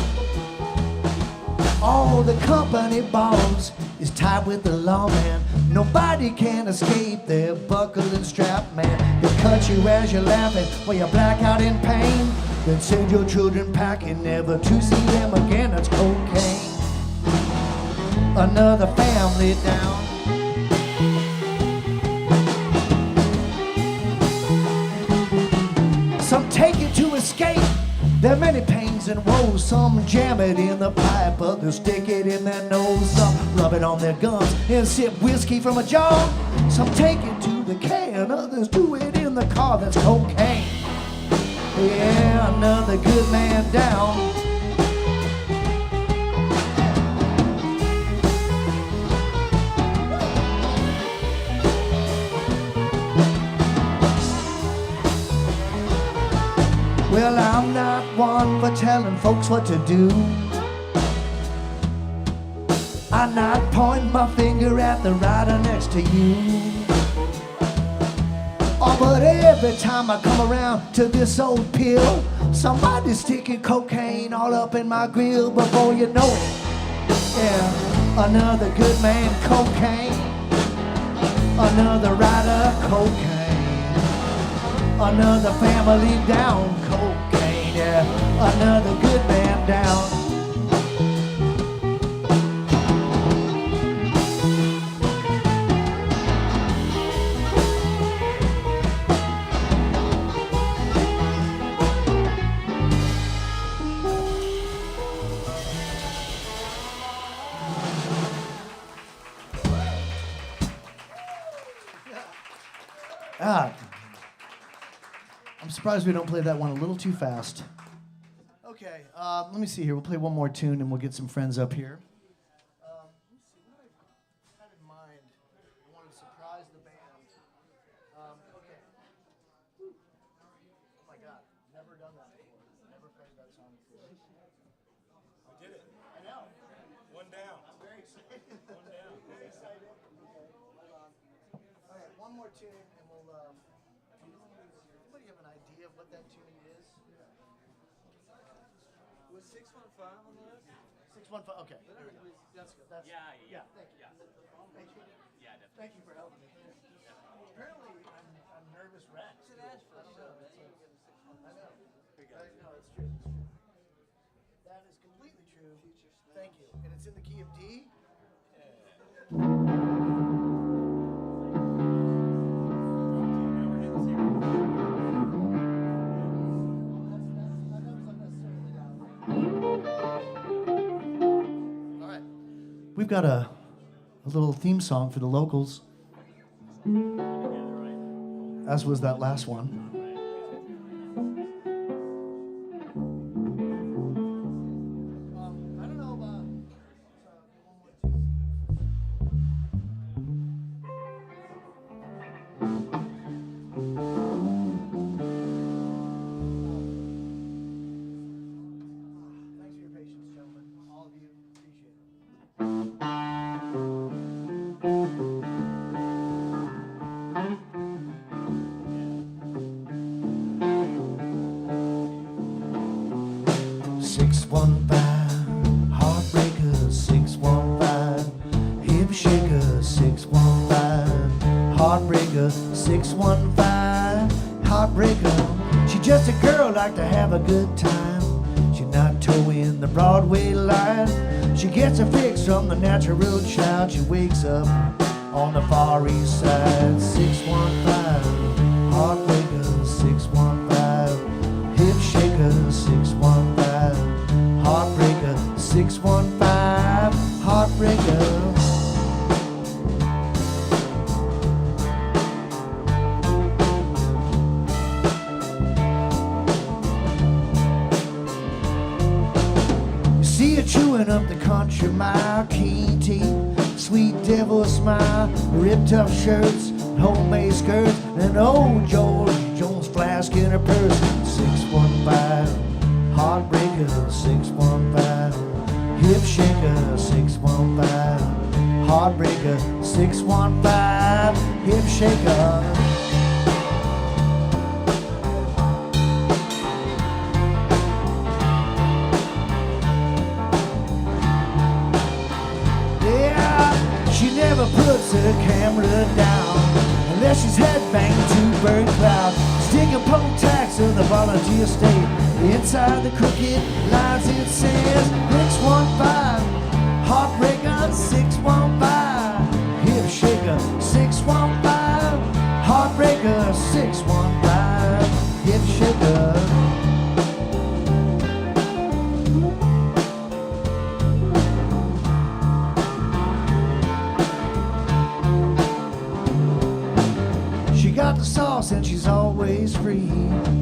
All the company boss is tied with the lawman. Nobody can escape their buckling strap man. They cut you as you're laughing while you black out in pain. Then send your children packing never to see them again. That's cocaine. Another family down. Some take it to escape their many pains and woes. Some jam it in the pipe, others stick it in their nose. Some rub it on their gums and sip whiskey from a jar. Some take it to the can, others do it in the car. That's cocaine. Yeah, another good man down. Well, I'm not one for telling folks what to do. I'm not pointing my finger at the rider next to you. Oh, but every time I come around to this old pill, somebody's sticking cocaine all up in my grill. Before you know it, yeah, another good man, cocaine. Another rider, cocaine. Another family down, cocaine, yeah. Another good man down. I'm surprised we don't play that one a little too fast. Okay, let me see here. We'll play one more tune and we'll get some friends up here. Let me see what I had in mind. I wanted to surprise the band. Okay. Oh my God, never done that before. Never played that song before. We did it. I know. One down. I'm very excited. One down. Very excited. Okay, hold on. All right, one more tune and we'll. Anybody have an idea of what that tune is? Was 615 on the list? 615. Okay. That's good. That's, Yeah. Thank you. Thank you. Yeah, definitely. Thank you for helping me. Apparently, I'm nervous wreck. It's an Asheville show, man. I know. No, it's true. It's true. That is completely true. Thank you. And it's in the key of D. All right. We've got a little theme song for the locals, as was that last one. 615, heartbreaker. She's just a girl like to have a good time. She's not towing the Broadway line. She gets a fix from the natural child. She wakes up on the Far East Side. 615, heartbreaker. 615, hip shaker. 615, heartbreaker. 615, heartbreaker. See her chewing up the country mile, keen teeth, sweet devil smile, ripped up shirts, homemade skirts, and old George Jones flask in her purse. 615, heartbreaker. 615, hip shaker. 615, heartbreaker. 615, hip shaker. She never puts her camera down unless she's headbanging to Bird Cloud. Sticking poke tax of the volunteer state. Inside the crooked lines it says 615, heartbreaker. 615, hip shaker. 615, heartbreaker. 615, hip shaker. Got the sauce and she's always free.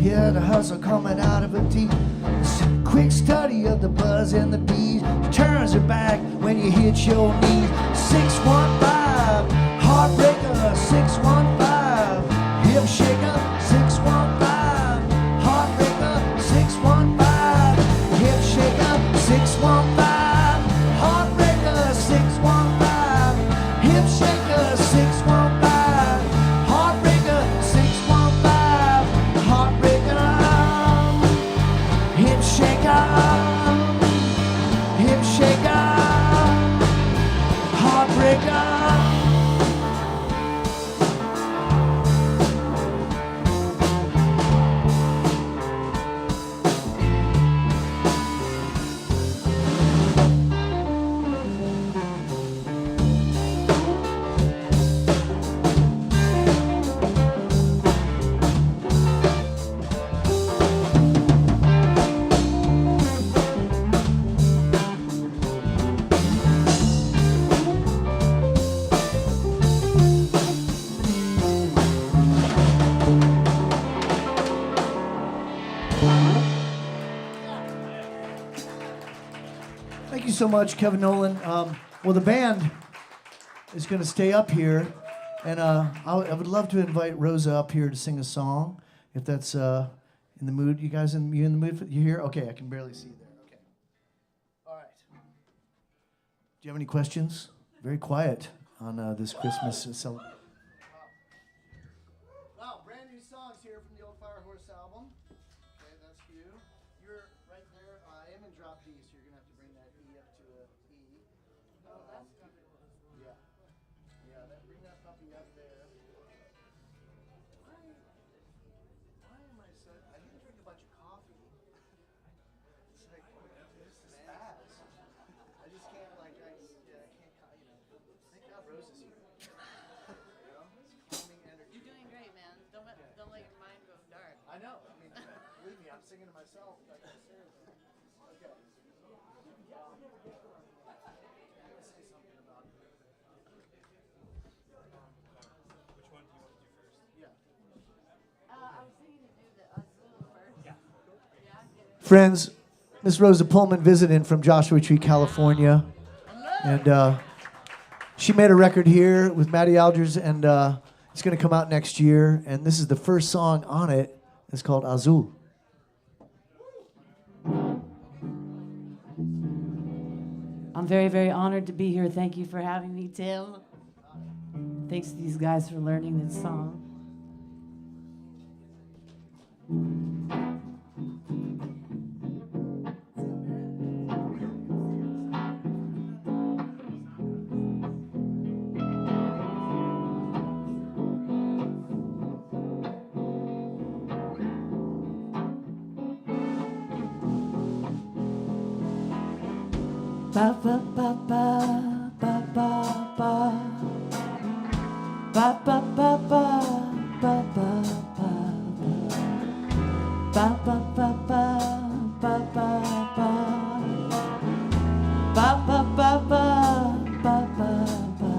Hear the hustle coming out of her teeth. Quick study of the buzz and the bees. Turns her back when you hit your knees. 615, heartbreaker. 615, hip shaker. 615, heartbreaker. 615, hip shaker. 615, heartbreaker. 615, hip shaker. 615. Hip shaker, heartbreaker. Thank you so much, Kevin Nolan. Well, the band is going to stay up here, and I would love to invite Rosa up here to sing a song, if that's in the mood. You guys, you in the mood? You here? Okay, I can barely see there. Okay. All right. Do you have any questions? Very quiet on this Christmas celebration. Wow, brand new songs here from the old Firehorse album. Okay, that's you. You're right there. I am in drop D, so you're gonna have to bring that E up to a E. Yeah. Yeah, bring that puppy up there. Why am I so? I didn't drink a bunch of coffee. It's like this is fast. I just can't I can't. Thank God Rose is here. It's calming energy. You're doing great, man. Don't let your mind go dark. I know. I mean, believe me, I'm singing to myself. Like, seriously. Okay. Let's say something about it. Which one do you want to do first? Yeah. I was thinking to do the Azul first. Yeah. Yeah. Friends, Miss Rosa Pullman visiting from Joshua Tree, California. And she made a record here with Matty Aldridge, and it's going to come out next year. And this is the first song on it. It's called Azul. I'm very, very honored to be here. Thank you for having me, Tim. Thanks to these guys for learning this song. Ba ba ba ba ba ba ba. Ba ba ba ba ba ba ba. Ba ba ba ba ba ba ba. Ba ba ba ba ba ba ba.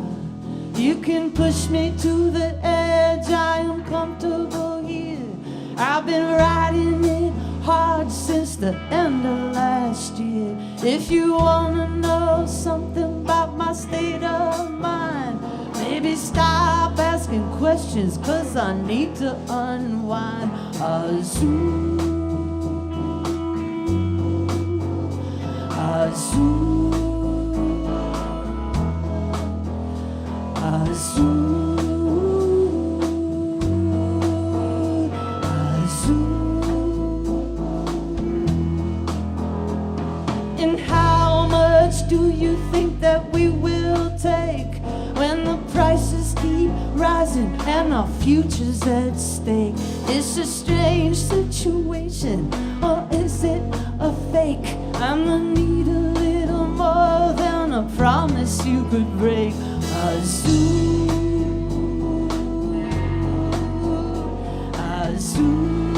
You can push me to the edge, I am comfortable here. I've been riding it hard since the end of last year. If you wanna know something about my state of mind, maybe stop asking questions, 'cause I need to unwind. Azoo, azoo, azoo. Do you think that we will take when the prices keep rising and our future's at stake? It's a strange situation, or is it a fake? I'm gonna need a little more than a promise you could break. Azoo, azoo,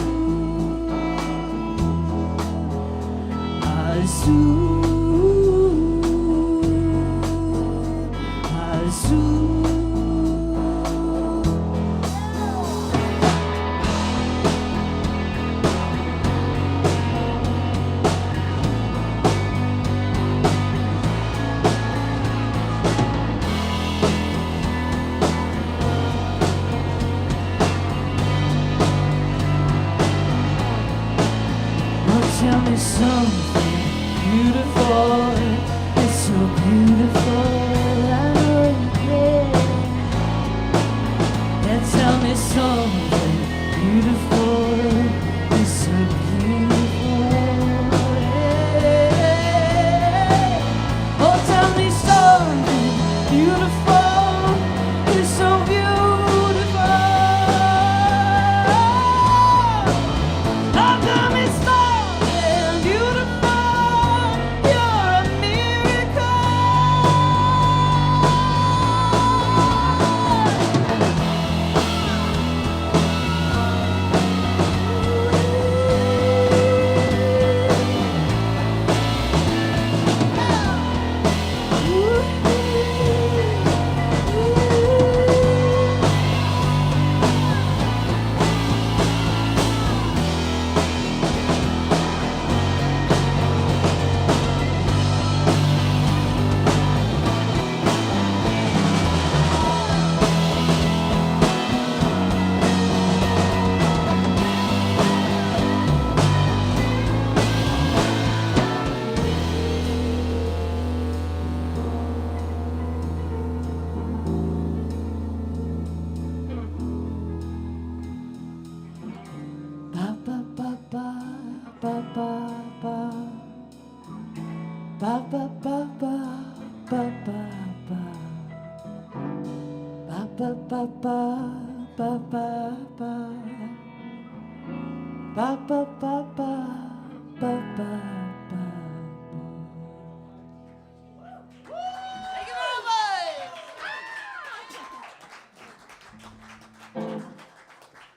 azoo. Tell me something beautiful. It's so beautiful. I know you care. Yeah, tell me something beautiful. It's so beautiful. Yeah. Oh, tell me something beautiful. It's so beautiful. Oh, tell me something beautiful. You're a miracle.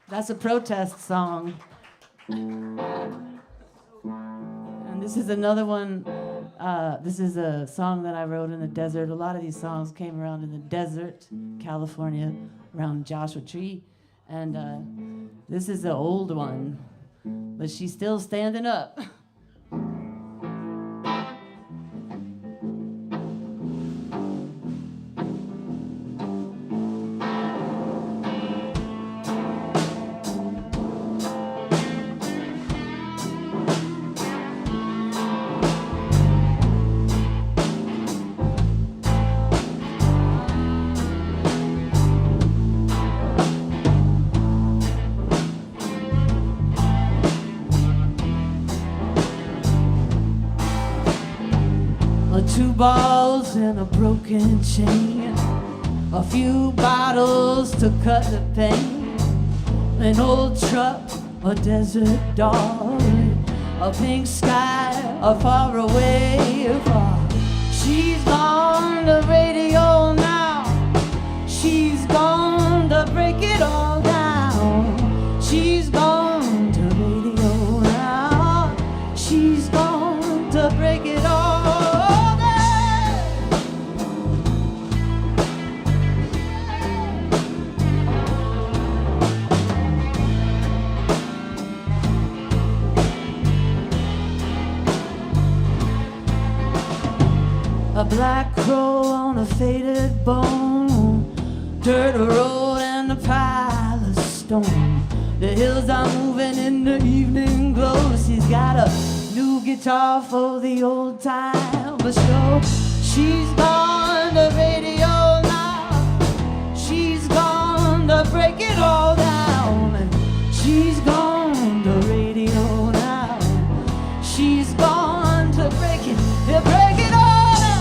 That's a protest song. And this is another one. This is a song that I wrote in the desert. A lot of these songs came around in the desert, California, around Joshua Tree. And this is an old one, but she's still standing up. Two balls and a broken chain, a few bottles to cut the pain, an old truck, a desert dog, a pink sky, a far away far. black crow on a faded bone, dirt road and a pile of stone. The hills are moving in the evening glow. She's got a new guitar for the old time show. She's gone to radio now. She's gone to break it all down. And she's gone to radio now. She's gone to break it all down.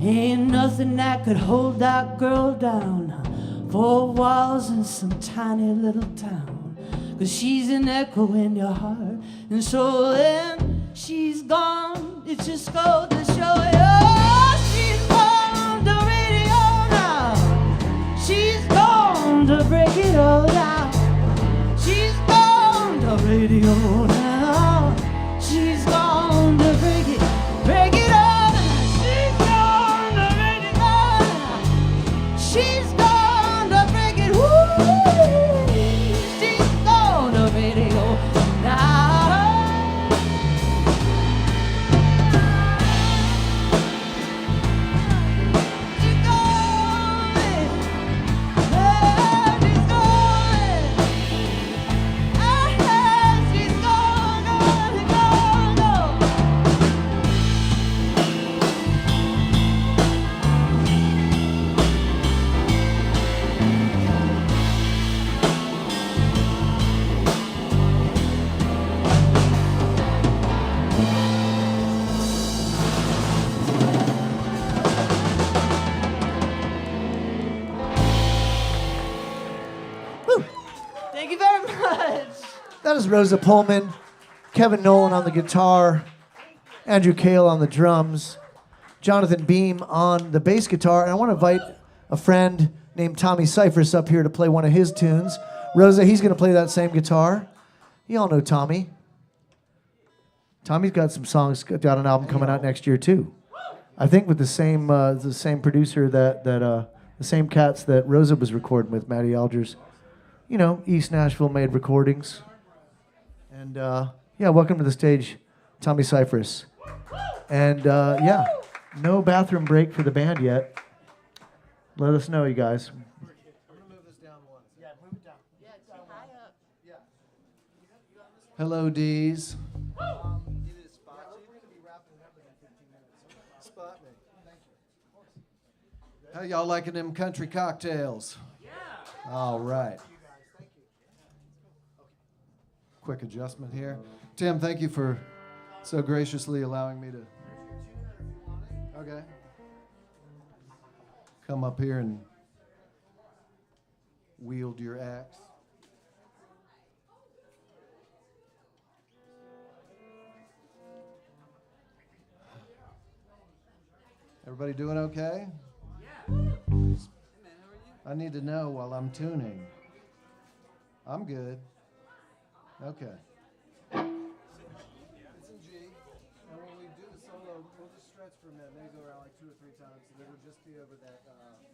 Ain't nothing that could hold that girl down. 4 walls in some tiny little town. 'Cause she's an echo in your heart. And so then she's gone. It just goes to show you. She's gone to radio now. She's gone to break it all down. She's gone to radio now. She's gone to break it all. She's gone to break it, woo! She's gone to radio now. She's gone, yeah, she's gone. She's gone, gone. Thank you very much. That is Rosa Pullman, Kevin Nolan on the guitar, Andrew Cale on the drums, Jonathan Beam on the bass guitar, and I want to invite a friend named Tommy Cyphers up here to play one of his tunes. Rosa, he's going to play that same guitar. You all know Tommy. Tommy's got some songs, got an album coming out next year too. I think with the same producer that the same cats that Rosa was recording with, Matty Algers. You know, East Nashville made recordings. And yeah, welcome to the stage, Tommy Cyphers. And yeah, no bathroom break for the band yet. Let us know, you guys. I'm gonna move this down one. Yeah, move it down. Yeah, it's high up. Yeah. Hello, D's. You need a spot. Yeah, we're gonna be wrapping up in 15 minutes. Spot me. Thank you. How y'all liking them country cocktails? Yeah. All right. Quick adjustment here. Tim, thank you for so graciously allowing me to. Okay. Come up here and wield your axe. Everybody doing okay? Yeah. I need to know while I'm tuning. I'm good. Okay. It's in G, and when we do the solo, we'll just stretch for a minute, maybe go around like 2 or 3 times, and it'll just be over that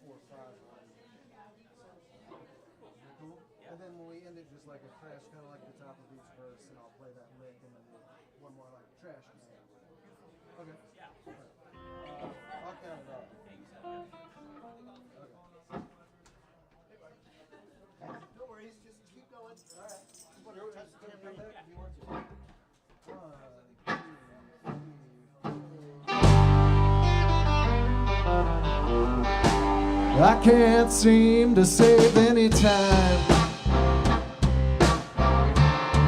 4 or 5 line. Cool? Yeah. And then when we end it, just like a crash, kind of like the top of each verse, and I'll play that lick, and then one more like trash can. Okay. Yeah. Right. I'll count it off. Okay. No worries, just keep going. All right. I can't seem to save any time.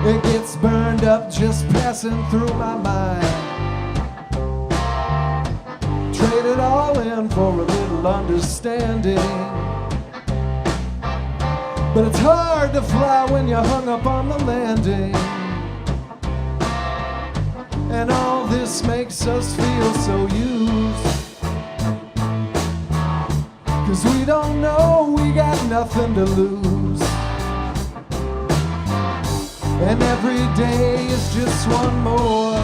It gets burned up just passing through my mind. Trade it all in for a little understanding. But it's hard to fly when you're hung up on the landing. And all this makes us feel so used. 'Cause we don't know we got nothing to lose. And every day is just one more.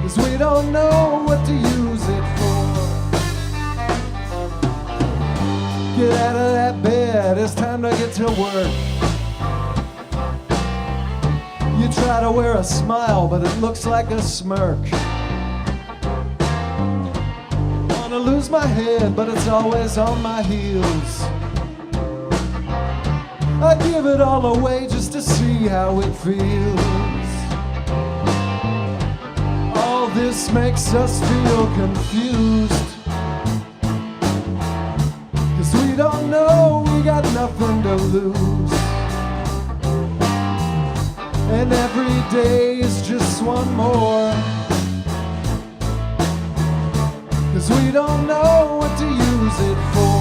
'Cause we don't know what to use it for. Get out of that bed, it's time to get to work. You try to wear a smile, but it looks like a smirk. Wanna lose my head, but it's always on my heels. I give it all away just to see how it feels. All this makes us feel confused. 'Cause we don't know we got nothing to lose. And every day is just one more. 'Cause we don't know what to use it for.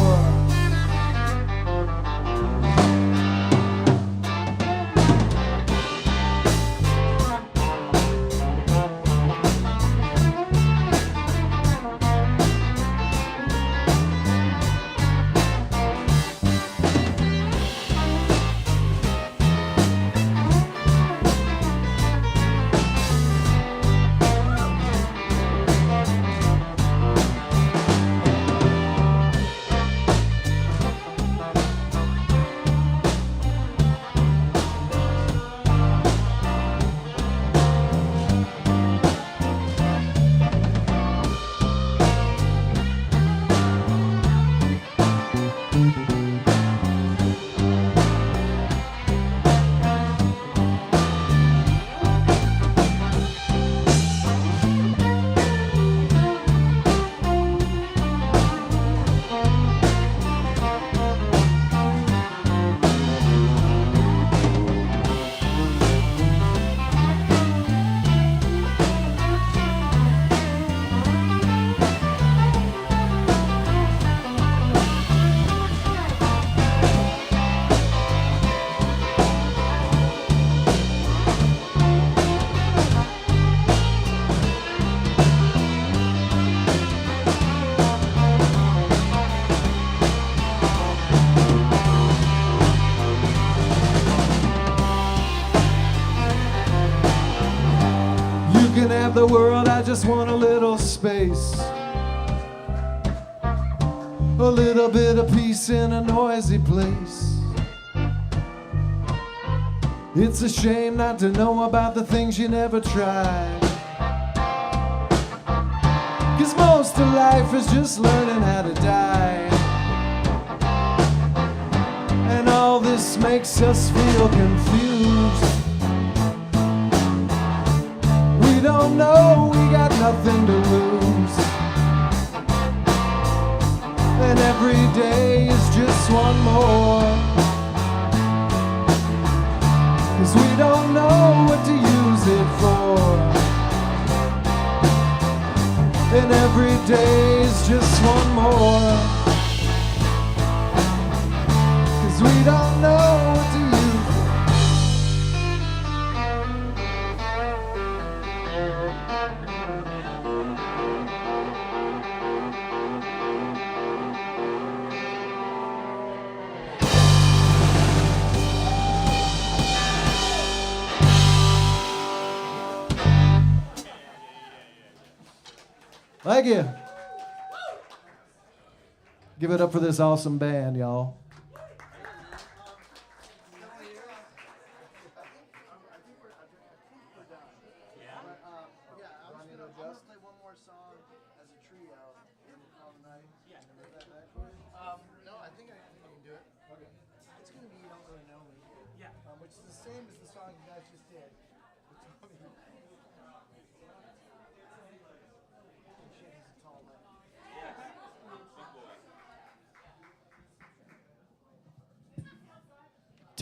You can have the world, I just want a little space. A little bit of peace in a noisy place. It's a shame not to know about the things you never tried. 'Cause most of life is just learning how to die. And all this makes us feel confused. We don't know, we got nothing to lose. And every day is just one more. 'Cause we don't know what to use it for. And every day is just one more. 'Cause we don't know what to use it. Thank you. Give it up for this awesome band, y'all. No, I think I can do it. Okay. It's going to be You Don't Really Know Me. Yeah. Which is the same as the song you guys just did.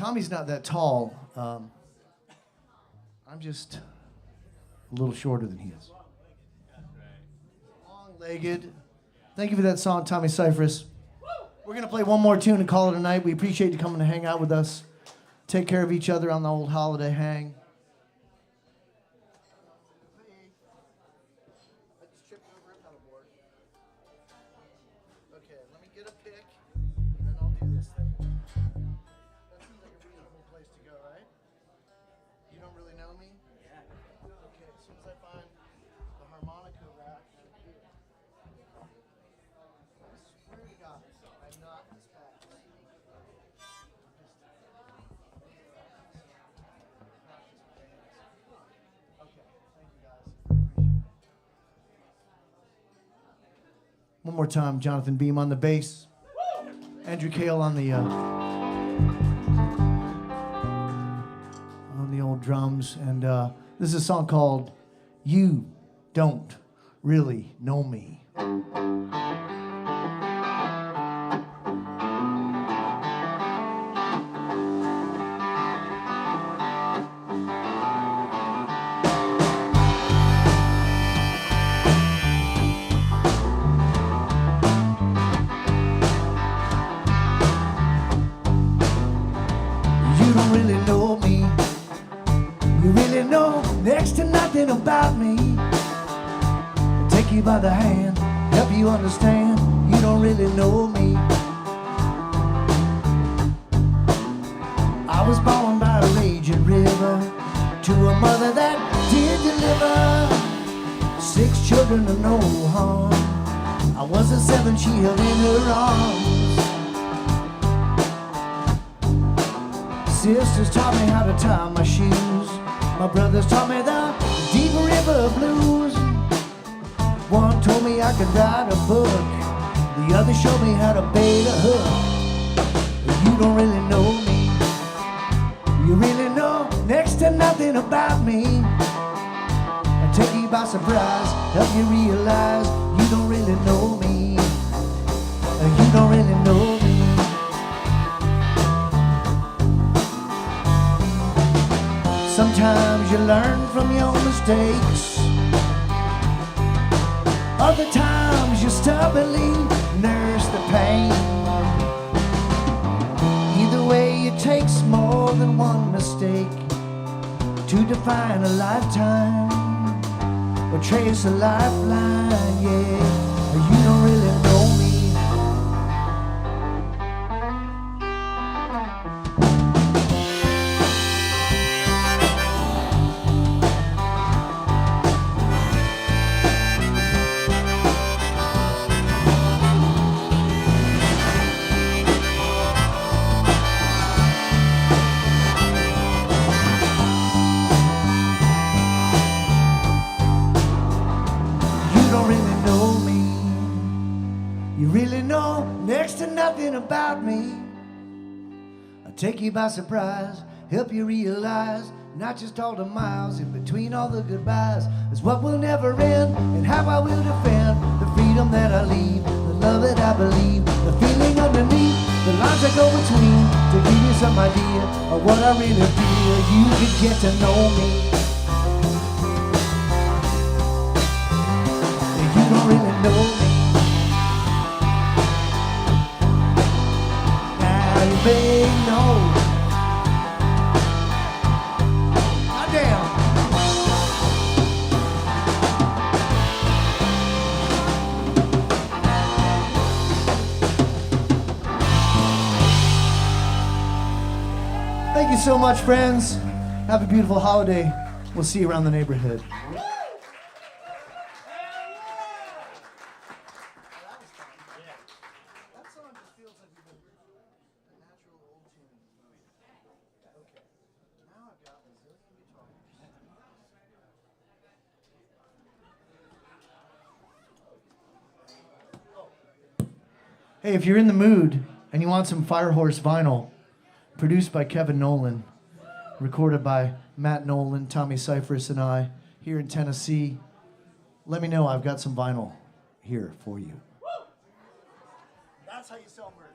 Tommy's not that tall. I'm just a little shorter than he is. Long-legged. Thank you for that song, Tommy Cyphers. We're going to play one more tune and call it a night. We appreciate you coming to hang out with us. Take care of each other on the old holiday hang. Okay, let me get a pick, and then I'll do this thing. That seems like a reasonable place to go, right? You don't really know me? Yeah. Okay, as soon as I find the harmonica rack, I'm here. I swear to God, I'm not this bad. Okay, thank you guys. One more time, Jonathan Beam on the bass, Andrew Kale on the old drums, and this is a song called "You Don't Really Know Me." You don't really know me. You really know next to nothing about me. I'll take you by the hand, help you understand. You don't really know me. I was born by a raging river to a mother that did deliver 6 children to no harm. I was the 7th she held in her arms. Sisters taught me how to tie my shoes. My brothers taught me the deep river blues. One told me I could write a book. The other showed me how to bait a hook. You don't really know me. You really know next to nothing about me. I take you by surprise, help you realize you don't really know me. You don't really know me. Sometimes you learn from your mistakes. Other times you stubbornly nurse the pain. Either way, it takes more than one mistake to define a lifetime or trace a lifeline, yeah. You don't really know me. Next to nothing about me. I take you by surprise, help you realize not just all the miles in between all the goodbyes is what will never end, and how I will defend the freedom that I leave, the love that I believe, the feeling underneath, the lines that go between, to give you some idea of what I really feel. You could get to know me. You don't really know me. Big no. Oh, damn. Thank you so much, friends. Have a beautiful holiday. We'll see you around the neighborhood. Hey, if you're in the mood and you want some Firehorse vinyl, produced by Kevin Nolan, recorded by Matt Nolan, Tommy Cyphers, and I, here in Tennessee, let me know. I've got some vinyl here for you. That's how you sell merch.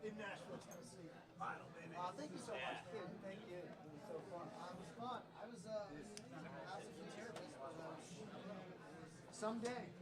In Nashville, Tennessee. Vinyl, baby. thank you so much, kid. Thank you. It was so fun. It was fun. I was as a therapist, but someday.